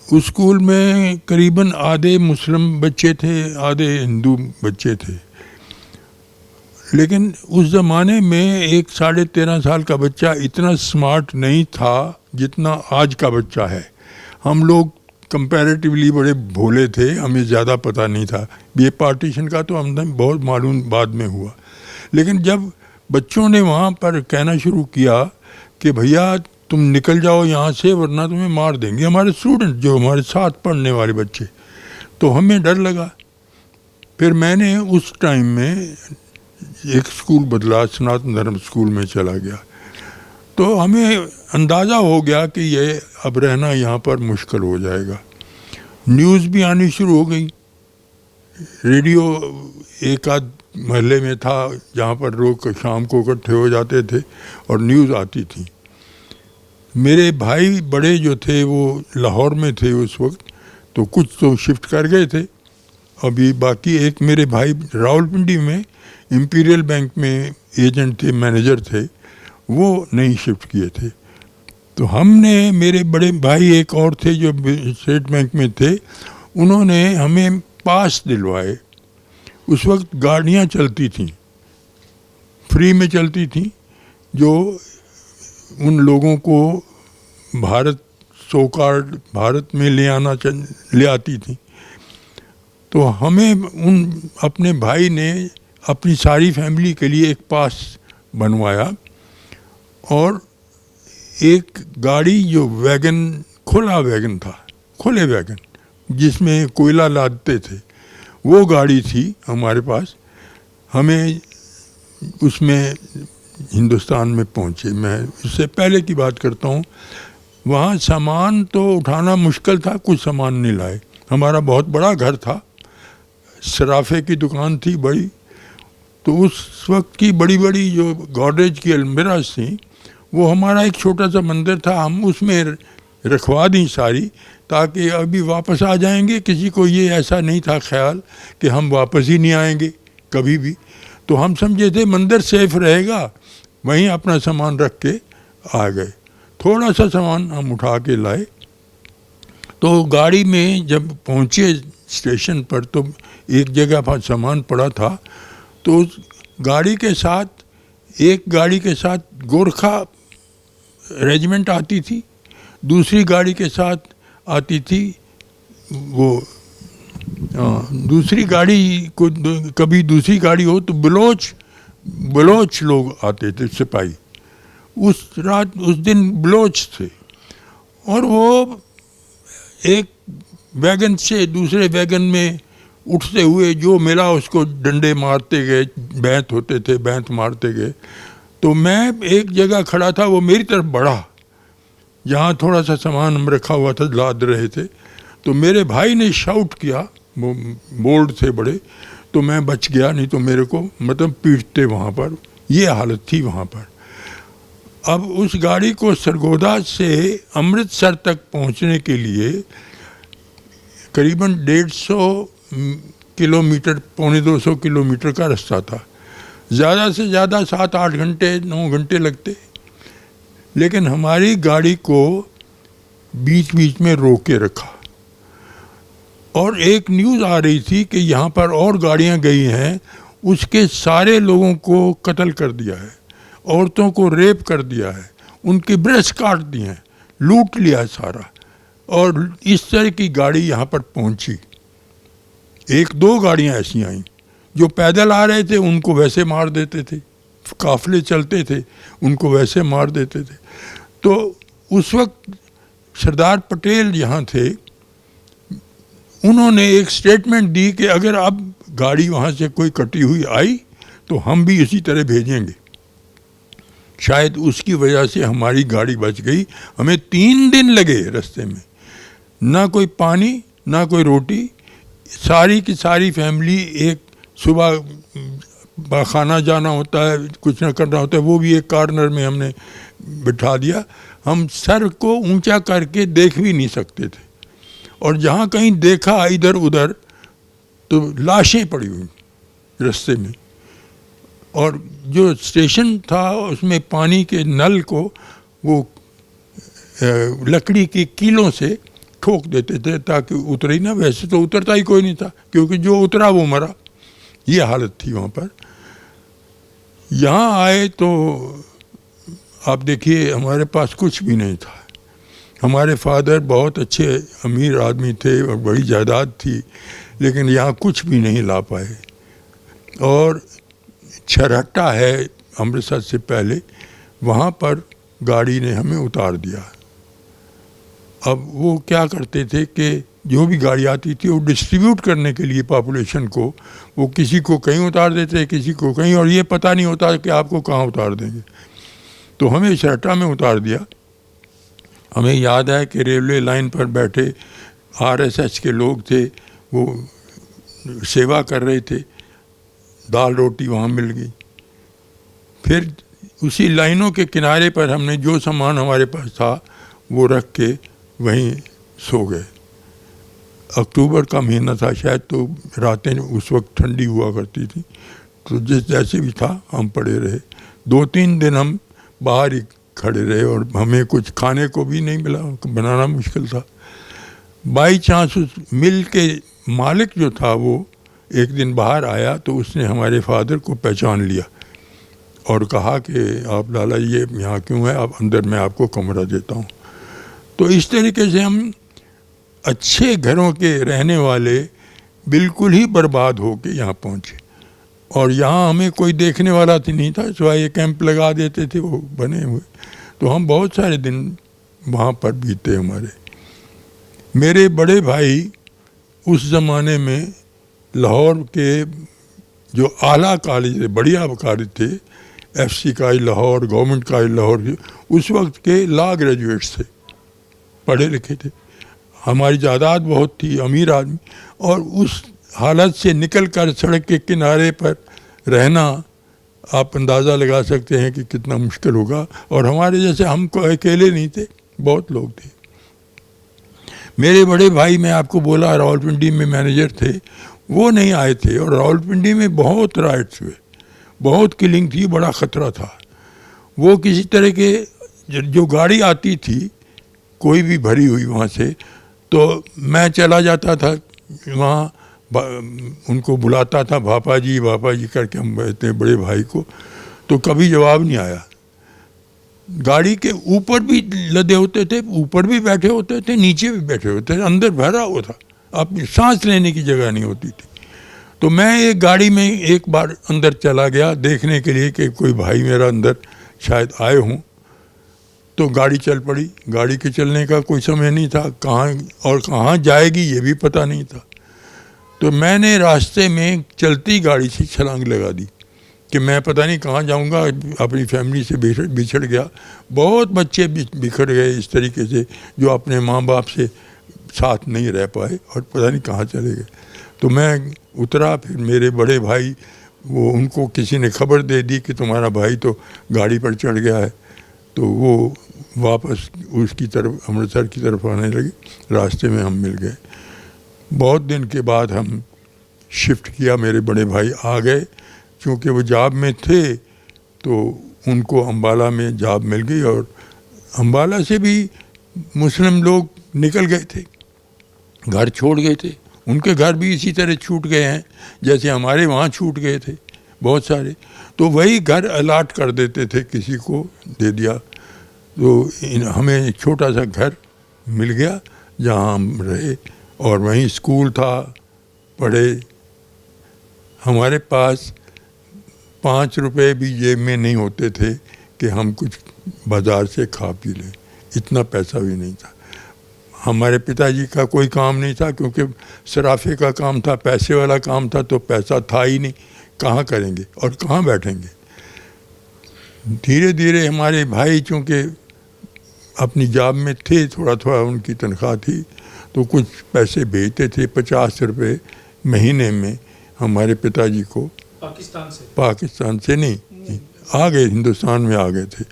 उस स्कूल में करीबन आधे मुस्लिम बच्चे थे, आधे हिंदू बच्चे थे। लेकिन उस ज़माने में एक 13.5 साल का बच्चा इतना स्मार्ट नहीं था जितना आज का बच्चा है। हम लोग कंपैरेटिवली बड़े भोले थे, हमें ज़्यादा पता नहीं था। ये पार्टीशन का तो हमने बहुत मालूम बाद में हुआ। लेकिन जब बच्चों ने वहाँ पर कहना शुरू किया कि भैया तुम निकल जाओ यहाँ से वरना तुम्हें मार देंगे, हमारे स्टूडेंट जो हमारे साथ पढ़ने वाले बच्चे, तो हमें डर लगा। फिर मैंने उस टाइम में एक स्कूल बदला, सनातन धर्म स्कूल में चला गया। तो हमें अंदाज़ा हो गया कि ये अब रहना यहाँ पर मुश्किल हो जाएगा। न्यूज़ भी आनी शुरू हो गई। रेडियो एक आध महल्ले में था जहाँ पर लोग शाम को इकट्ठे हो जाते थे और न्यूज़ आती थी। मेरे भाई बड़े जो थे वो लाहौर में थे उस वक्त, तो कुछ तो शिफ्ट कर गए थे। अभी बाकी एक मेरे भाई रावलपिंडी में इंपीरियल बैंक में एजेंट थे, मैनेजर थे, वो नहीं शिफ्ट किए थे। तो हमने, मेरे बड़े भाई एक और थे जो स्टेट बैंक में थे, उन्होंने हमें पास दिलवाए। उस वक्त गाड़ियाँ चलती थीं, फ्री में चलती थीं, जो उन लोगों को भारत सो कार्ड भारत में ले आती थी। तो हमें अपने भाई ने अपनी सारी फैमिली के लिए एक पास बनवाया और एक गाड़ी जो वैगन, खुला वैगन था, खुले वैगन जिसमें कोयला लादते थे, वो गाड़ी थी हमारे पास। हमें उसमें हिंदुस्तान में पहुँचे। मैं उससे पहले की बात करता हूँ। वहाँ सामान तो उठाना मुश्किल था, कुछ सामान नहीं लाए। हमारा बहुत बड़ा घर था, सराफे की दुकान थी बड़ी। तो उस वक्त की बड़ी बड़ी जो गॉडरेज की अलमीराज थी, वो हमारा एक छोटा सा मंदिर था, हम उसमें रखवा दी सारी, ताकि अभी वापस आ जाएंगे। किसी को ये ऐसा नहीं था ख्याल कि हम वापस ही नहीं आएंगे कभी भी। तो हम समझे थे मंदिर सेफ रहेगा, वहीं अपना सामान रख के आ गए। थोड़ा सा सामान हम उठा के लाए। तो गाड़ी में जब पहुँचे स्टेशन पर, तो एक जगह पर सामान पड़ा था। तो उस गाड़ी के साथ, एक गाड़ी के साथ गोरखा रेजिमेंट आती थी, दूसरी गाड़ी के साथ आती थी वो दूसरी गाड़ी को, कभी दूसरी गाड़ी हो तो बलोच लोग आते थे, सिपाही। उस दिन बलोच थे और वो एक वैगन से दूसरे वैगन में उठते हुए जो मिला उसको डंडे मारते गए, बैंत होते थे, बैंत मारते गए। तो मैं एक जगह खड़ा था, वो मेरी तरफ बढ़ा, जहाँ थोड़ा सा सामान हम रखा हुआ था, लाद रहे थे। तो मेरे भाई ने शाउट किया, वो बोल्ड थे बड़े, तो मैं बच गया, नहीं तो मेरे को मतलब पीटते वहाँ पर। ये हालत थी वहाँ पर। अब उस गाड़ी को सरगोदा से अमृतसर तक पहुँचने के लिए करीबन 150 किलोमीटर, पौने 200 किलोमीटर का रास्ता था। ज़्यादा से ज़्यादा 7-8 घंटे 9 घंटे लगते। लेकिन हमारी गाड़ी को बीच बीच में रोक के रखा और एक न्यूज़ आ रही थी कि यहाँ पर और गाड़ियाँ गई हैं, उसके सारे लोगों को कत्ल कर दिया है, औरतों को रेप कर दिया है, उनके ब्रेस्ट काट दिए हैं, लूट लिया है सारा। और इस तरह की गाड़ी यहाँ पर पहुँची। 1-2 गाड़ियाँ ऐसी आईं। जो पैदल आ रहे थे उनको वैसे मार देते थे, काफिले चलते थे उनको वैसे मार देते थे। तो उस वक्त सरदार पटेल यहाँ थे, उन्होंने एक स्टेटमेंट दी कि अगर अब गाड़ी वहाँ से कोई कटी हुई आई तो हम भी इसी तरह भेजेंगे। शायद उसकी वजह से हमारी गाड़ी बच गई। हमें 3 दिन लगे रास्ते में, ना कोई पानी ना कोई रोटी। सारी की सारी फैमिली, एक सुबह खाना जाना होता है, कुछ ना करना होता है, वो भी एक कॉर्नर में हमने बिठा दिया। हम सर को ऊंचा करके देख भी नहीं सकते थे और जहाँ कहीं देखा इधर उधर तो लाशें पड़ी हुई रास्ते में। और जो स्टेशन था उसमें पानी के नल को वो लकड़ी की कीलों से ठोक देते थे ताकि उतरे ही ना। वैसे तो उतरता ही कोई नहीं था, क्योंकि जो उतरा वो मरा। ये हालत थी वहाँ पर। यहाँ आए तो आप देखिए हमारे पास कुछ भी नहीं था। हमारे फादर बहुत अच्छे अमीर आदमी थे और बड़ी जायदाद थी, लेकिन यहाँ कुछ भी नहीं ला पाए। और छरहट्टा है अमृतसर से पहले, वहाँ पर गाड़ी ने हमें उतार दिया। अब वो क्या करते थे कि जो भी गाड़ी आती थी वो डिस्ट्रीब्यूट करने के लिए पॉपुलेशन को, वो किसी को कहीं उतार देते, किसी को कहीं, और ये पता नहीं होता कि आपको कहाँ उतार देंगे। तो हमें छरहट्टा में उतार दिया। हमें याद है कि रेलवे लाइन पर बैठे RSS के लोग थे, वो सेवा कर रहे थे, दाल रोटी वहाँ मिल गई। फिर उसी लाइनों के किनारे पर हमने जो सामान हमारे पास था वो रख के वहीं सो गए। अक्टूबर का महीना था शायद, तो रातें उस वक्त ठंडी हुआ करती थी। तो जैसे भी था हम पड़े रहे। 2-3 दिन हम बाहर ही खड़े रहे और हमें कुछ खाने को भी नहीं मिला, बनाना मुश्किल था। बाई चांस उस मिल के मालिक जो था वो एक दिन बाहर आया, तो उसने हमारे फादर को पहचान लिया और कहा कि आप लाला ये यहाँ क्यों है, आप अंदर मैं आपको कमरा देता हूँ। तो इस तरीके से हम अच्छे घरों के रहने वाले बिल्कुल ही बर्बाद हो के यहाँ पहुँचे। और यहाँ हमें कोई देखने वाला तो नहीं था, सिवाय ये कैंप लगा देते थे वो बने हुए। तो हम बहुत सारे दिन वहाँ पर बीते हमारे। मेरे बड़े भाई उस ज़माने में लाहौर के जो आला कॉलेज थे, बढ़िया कॉलेज थे, FC college Lahore, government college Lahore, उस वक्त के लॉ ग्रेजुएट्स थे, पढ़े लिखे थे। हमारी जायदाद बहुत थी, अमीर आदमी। और उस हालत से निकल कर सड़क के किनारे पर रहना आप अंदाज़ा लगा सकते हैं कि कितना मुश्किल होगा। और हमारे जैसे हम अकेले नहीं थे, बहुत लोग थे। मेरे बड़े भाई, मैं आपको बोला रावलपिंडी में मैनेजर थे, वो नहीं आए थे। और रावलपिंडी में बहुत राइट्स हुए, बहुत किलिंग थी, बड़ा ख़तरा था। वो किसी तरह के जो गाड़ी आती थी कोई भी भरी हुई वहाँ से, तो मैं चला जाता था वहाँ, उनको बुलाता था भापा जी करके हम कहते हैं बड़े भाई को, तो कभी जवाब नहीं आया। गाड़ी के ऊपर भी लदे होते थे, ऊपर भी बैठे होते थे, नीचे भी बैठे होते थे, अंदर भरा हुआ था, आप सांस लेने की जगह नहीं होती थी। तो मैं एक गाड़ी में एक बार अंदर चला गया देखने के लिए कि कोई भाई मेरा अंदर शायद आए हों, तो गाड़ी चल पड़ी। गाड़ी के चलने का कोई समय नहीं था, कहाँ जाएगी ये भी पता नहीं था। तो मैंने रास्ते में चलती गाड़ी से छलांग लगा दी कि मैं पता नहीं कहाँ जाऊँगा, अपनी फैमिली से बिछड़ गया। बहुत बच्चे बिखर गए इस तरीके से जो अपने माँ बाप से साथ नहीं रह पाए और पता नहीं कहाँ चले गए। तो मैं उतरा, फिर मेरे बड़े भाई वो उनको किसी ने खबर दे दी कि तुम्हारा भाई तो गाड़ी पर चढ़ गया है, तो वो वापस उसकी तरफ अमृतसर की तरफ आने लगे। रास्ते में हम मिल गए। बहुत दिन के बाद हम शिफ्ट किया, मेरे बड़े भाई आ गए, क्योंकि वो जॉब में थे तो उनको अम्बाला में जॉब मिल गई और अम्बाला से भी मुस्लिम लोग निकल गए थे, घर छोड़ गए थे। उनके घर भी इसी तरह छूट गए हैं जैसे हमारे वहाँ छूट गए थे बहुत सारे। तो वही घर अलाट कर देते थे, किसी को दे दिया। तो हमें एक छोटा सा घर मिल गया जहाँ हम रहे और वहीं स्कूल था, पढ़े। हमारे पास 5 रुपए भी जेब में नहीं होते थे कि हम कुछ बाज़ार से खा पी लें, इतना पैसा भी नहीं था। हमारे पिताजी का कोई काम नहीं था क्योंकि सराफे का काम था, पैसे वाला काम था, तो पैसा था ही नहीं, कहाँ करेंगे और कहाँ बैठेंगे। धीरे धीरे हमारे भाई चूँकि अपनी जॉब में थे, थोड़ा थोड़ा उनकी तनख्वाह थी, तो कुछ पैसे भेजते थे। 50 रुपये महीने में हमारे पिताजी को पाकिस्तान से नहीं आ गए, हिंदुस्तान में आ गए थे।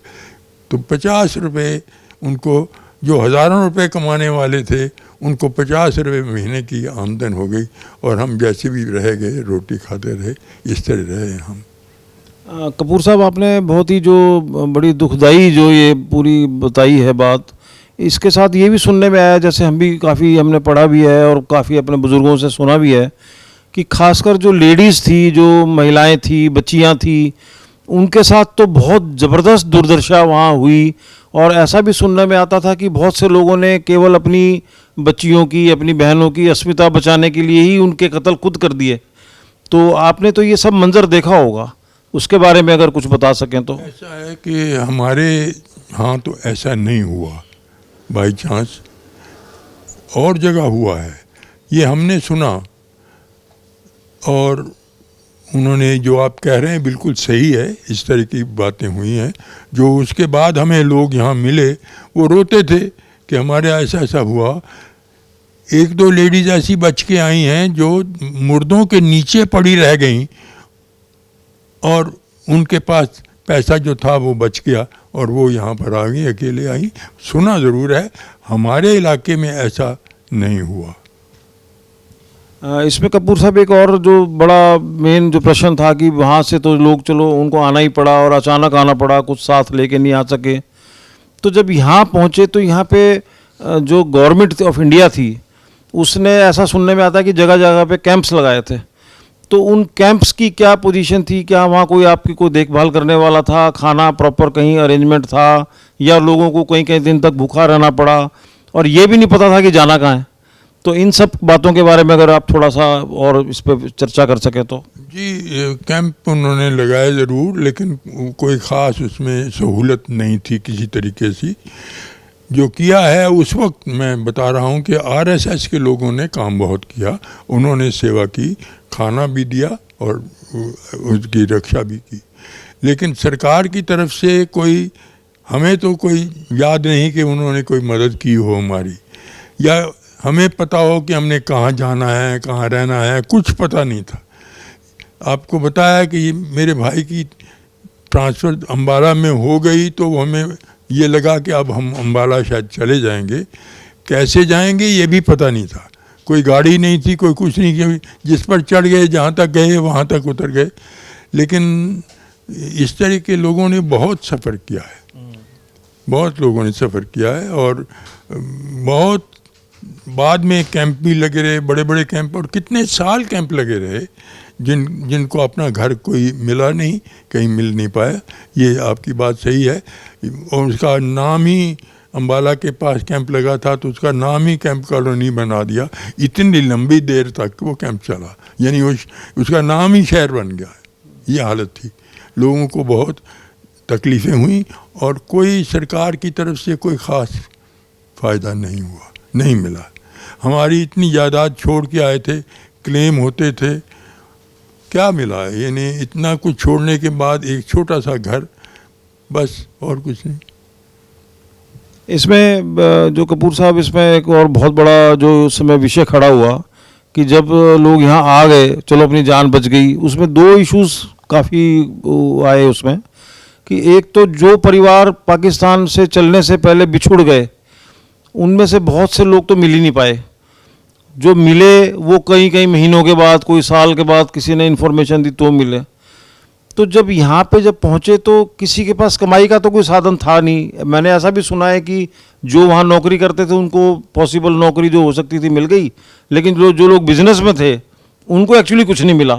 तो 50 रुपये उनको, जो हज़ारों रुपए कमाने वाले थे, उनको 50 रुपये महीने की आमदन हो गई और हम जैसे भी रह गए, रोटी खाते रहे, इस तरह रहे हम। कपूर साहब, आपने बहुत ही जो बड़ी दुखदाई जो ये पूरी बताई है बात, इसके साथ ये भी सुनने में आया, जैसे हम भी काफ़ी हमने पढ़ा भी है और काफ़ी अपने बुज़ुर्गों से सुना भी है कि खासकर जो लेडीज़ थी, जो महिलाएं थी, बच्चियां थी, उनके साथ तो बहुत ज़बरदस्त दुर्दशा वहाँ हुई। और ऐसा भी सुनने में आता था कि बहुत से लोगों ने केवल अपनी बच्चियों की, अपनी बहनों की अस्मिता बचाने के लिए ही उनके कत्ल खुद कर दिए। तो आपने तो ये सब मंजर देखा होगा, उसके बारे में अगर कुछ बता सकें तो। ऐसा है कि हमारे यहाँ तो ऐसा नहीं हुआ, बाई चांस और जगह हुआ है, ये हमने सुना। और उन्होंने जो आप कह रहे हैं बिल्कुल सही है, इस तरह की बातें हुई हैं। जो उसके बाद हमें लोग यहाँ मिले वो रोते थे कि हमारे ऐसा ऐसा हुआ। 1-2 लेडीज़ ऐसी बच के आई हैं जो मुर्दों के नीचे पड़ी रह गईं और उनके पास पैसा जो था वो बच गया और वो यहाँ पर आ गई, अकेले आई। सुना ज़रूर है, हमारे इलाके में ऐसा नहीं हुआ। इसमें कपूर साहब एक और जो बड़ा मेन जो प्रश्न था कि वहाँ से तो लोग, चलो उनको आना ही पड़ा और अचानक आना पड़ा, कुछ साथ लेके नहीं आ सके। तो जब यहाँ पहुँचे तो यहाँ पे जो गवर्नमेंट ऑफ इंडिया थी उसने, ऐसा सुनने में आता है कि जगह जगह पे कैंप्स लगाए थे। तो उन कैंप्स की क्या पोजीशन थी? क्या वहाँ कोई आपकी कोई देखभाल करने वाला था? खाना प्रॉपर कहीं अरेंजमेंट था या लोगों को कहीं कहीं दिन तक भूखा रहना पड़ा और ये भी नहीं पता था कि जाना कहाँ है? तो इन सब बातों के बारे में अगर आप थोड़ा सा और इस पर चर्चा कर सकें तो। जी, कैंप उन्होंने लगाए ज़रूर, लेकिन कोई ख़ास उसमें सहूलत नहीं थी किसी तरीके से। जो किया है उस वक्त मैं बता रहा हूँ कि आरएसएस के लोगों ने काम बहुत किया, उन्होंने सेवा की, खाना भी दिया और उसकी रक्षा भी की। लेकिन सरकार की तरफ से कोई, हमें तो कोई याद नहीं कि उन्होंने कोई मदद की हो हमारी, या हमें पता हो कि हमने कहाँ जाना है, कहाँ रहना है, कुछ पता नहीं था। आपको बताया कि मेरे भाई की ट्रांसफ़र अम्बाला में हो गई तो हमें ये लगा कि अब हम अम्बाला शायद चले जाएंगे। कैसे जाएंगे ये भी पता नहीं था, कोई गाड़ी नहीं थी, कोई कुछ नहीं किया, जिस पर चढ़ गए, जहाँ तक गए वहाँ तक उतर गए। लेकिन इस तरह के लोगों ने बहुत सफ़र किया है, बहुत लोगों ने सफ़र किया है और बहुत बाद में कैंप भी लगे रहे, बड़े बड़े कैंप, और कितने साल कैंप लगे रहे जिनको अपना घर कोई मिला नहीं, कहीं मिल नहीं पाया। ये आपकी बात सही है। और उसका नाम ही, अम्बाला के पास कैंप लगा था तो उसका नाम ही कैंप कॉलोनी बना दिया। इतनी लंबी देर तक वो कैंप चला, यानी उसका नाम ही शहर बन गया। ये हालत थी। लोगों को बहुत तकलीफ़ें हुई और कोई सरकार की तरफ से कोई ख़ास फ़ायदा नहीं हुआ, नहीं मिला। हमारी इतनी जायदाद छोड़ के आए थे, क्लेम होते थे, क्या मिला? यानी इतना कुछ छोड़ने के बाद एक छोटा सा घर, बस, और कुछ नहीं। इसमें जो कपूर साहब, इसमें एक और बहुत बड़ा जो उस समय विषय खड़ा हुआ कि जब लोग यहाँ आ गए, चलो अपनी जान बच गई, उसमें दो इश्यूज काफ़ी आए उसमें कि एक तो जो परिवार पाकिस्तान से चलने से पहले बिछुड़ गए, उनमें से बहुत से लोग तो मिल ही नहीं पाए। जो मिले वो कई कई महीनों के बाद, कोई साल के बाद किसी ने इन्फॉर्मेशन दी तो मिले। तो जब यहाँ पे जब पहुँचे तो किसी के पास कमाई का तो कोई साधन था नहीं। मैंने ऐसा भी सुना है कि जो वहाँ नौकरी करते थे उनको पॉसिबल नौकरी जो हो सकती थी मिल गई, लेकिन जो लोग बिजनेस में थे उनको एक्चुअली कुछ नहीं मिला।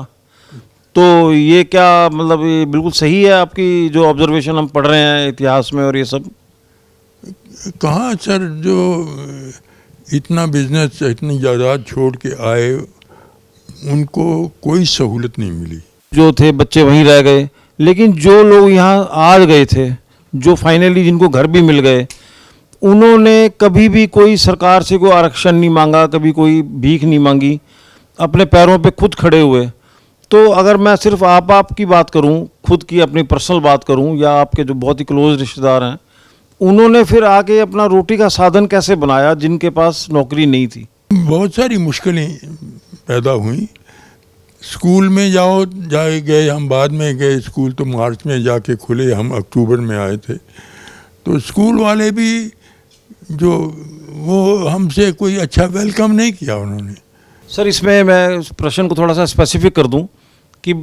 तो ये क्या मतलब, ये बिल्कुल सही है आपकी जो ऑब्जर्वेशन हम पढ़ रहे हैं इतिहास में और ये सब? कहाँ सर, जो इतना बिजनेस, इतनी जायदाद छोड़ के आए, उनको कोई सहूलत नहीं मिली। जो थे बच्चे वहीं रह गए, लेकिन जो लोग यहाँ आ गए थे, जो फाइनली जिनको घर भी मिल गए, उन्होंने कभी भी कोई सरकार से कोई आरक्षण नहीं मांगा, कभी कोई भीख नहीं मांगी, अपने पैरों पे खुद खड़े हुए। तो अगर मैं सिर्फ आपकी बात करूं, खुद की अपनी पर्सनल बात करूं, या आपके जो बहुत ही क्लोज रिश्तेदार हैं, उन्होंने फिर आके अपना रोटी का साधन कैसे बनाया जिनके पास नौकरी नहीं थी? बहुत सारी मुश्किलें पैदा हुई। स्कूल में गए हम, बाद में गए स्कूल तो मार्च में जाके खुले, हम अक्टूबर में आए थे। तो स्कूल वाले भी जो वो हमसे कोई अच्छा वेलकम नहीं किया उन्होंने। सर, इसमें मैं उस प्रश्न को थोड़ा सा स्पेसिफिक कर दूं कि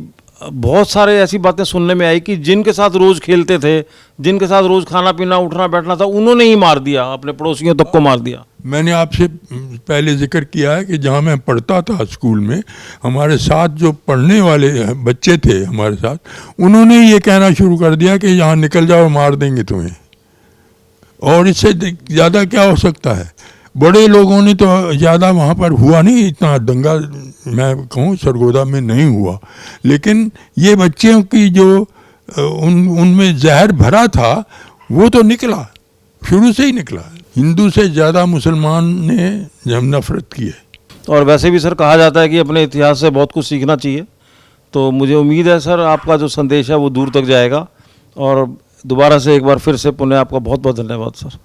बहुत सारे ऐसी बातें सुनने में आई कि जिनके साथ रोज़ खेलते थे, जिनके साथ रोज़ खाना पीना उठना बैठना था, उन्होंने ही मार दिया, अपने पड़ोसियों तक को मार दिया। मैंने आपसे पहले जिक्र किया है कि जहाँ मैं पढ़ता था स्कूल में, हमारे साथ जो पढ़ने वाले बच्चे थे हमारे साथ, उन्होंने ये कहना शुरू कर दिया कि यहाँ निकल जाओ, मार देंगे तुम्हें। और इससे ज़्यादा क्या हो सकता है? बड़े लोगों ने तो ज़्यादा वहाँ पर हुआ नहीं, इतना दंगा मैं कहूँ सरगोदा में नहीं हुआ, लेकिन ये बच्चों की जो उनमें जहर भरा था वो तो निकला, शुरू से ही निकला। हिंदू से ज़्यादा मुसलमान ने जब नफरत की है। और वैसे भी सर कहा जाता है कि अपने इतिहास से बहुत कुछ सीखना चाहिए। तो मुझे उम्मीद है सर आपका जो संदेश है वो दूर तक जाएगा। और दोबारा से एक बार फिर से पुनः आपका बहुत बहुत धन्यवाद सर।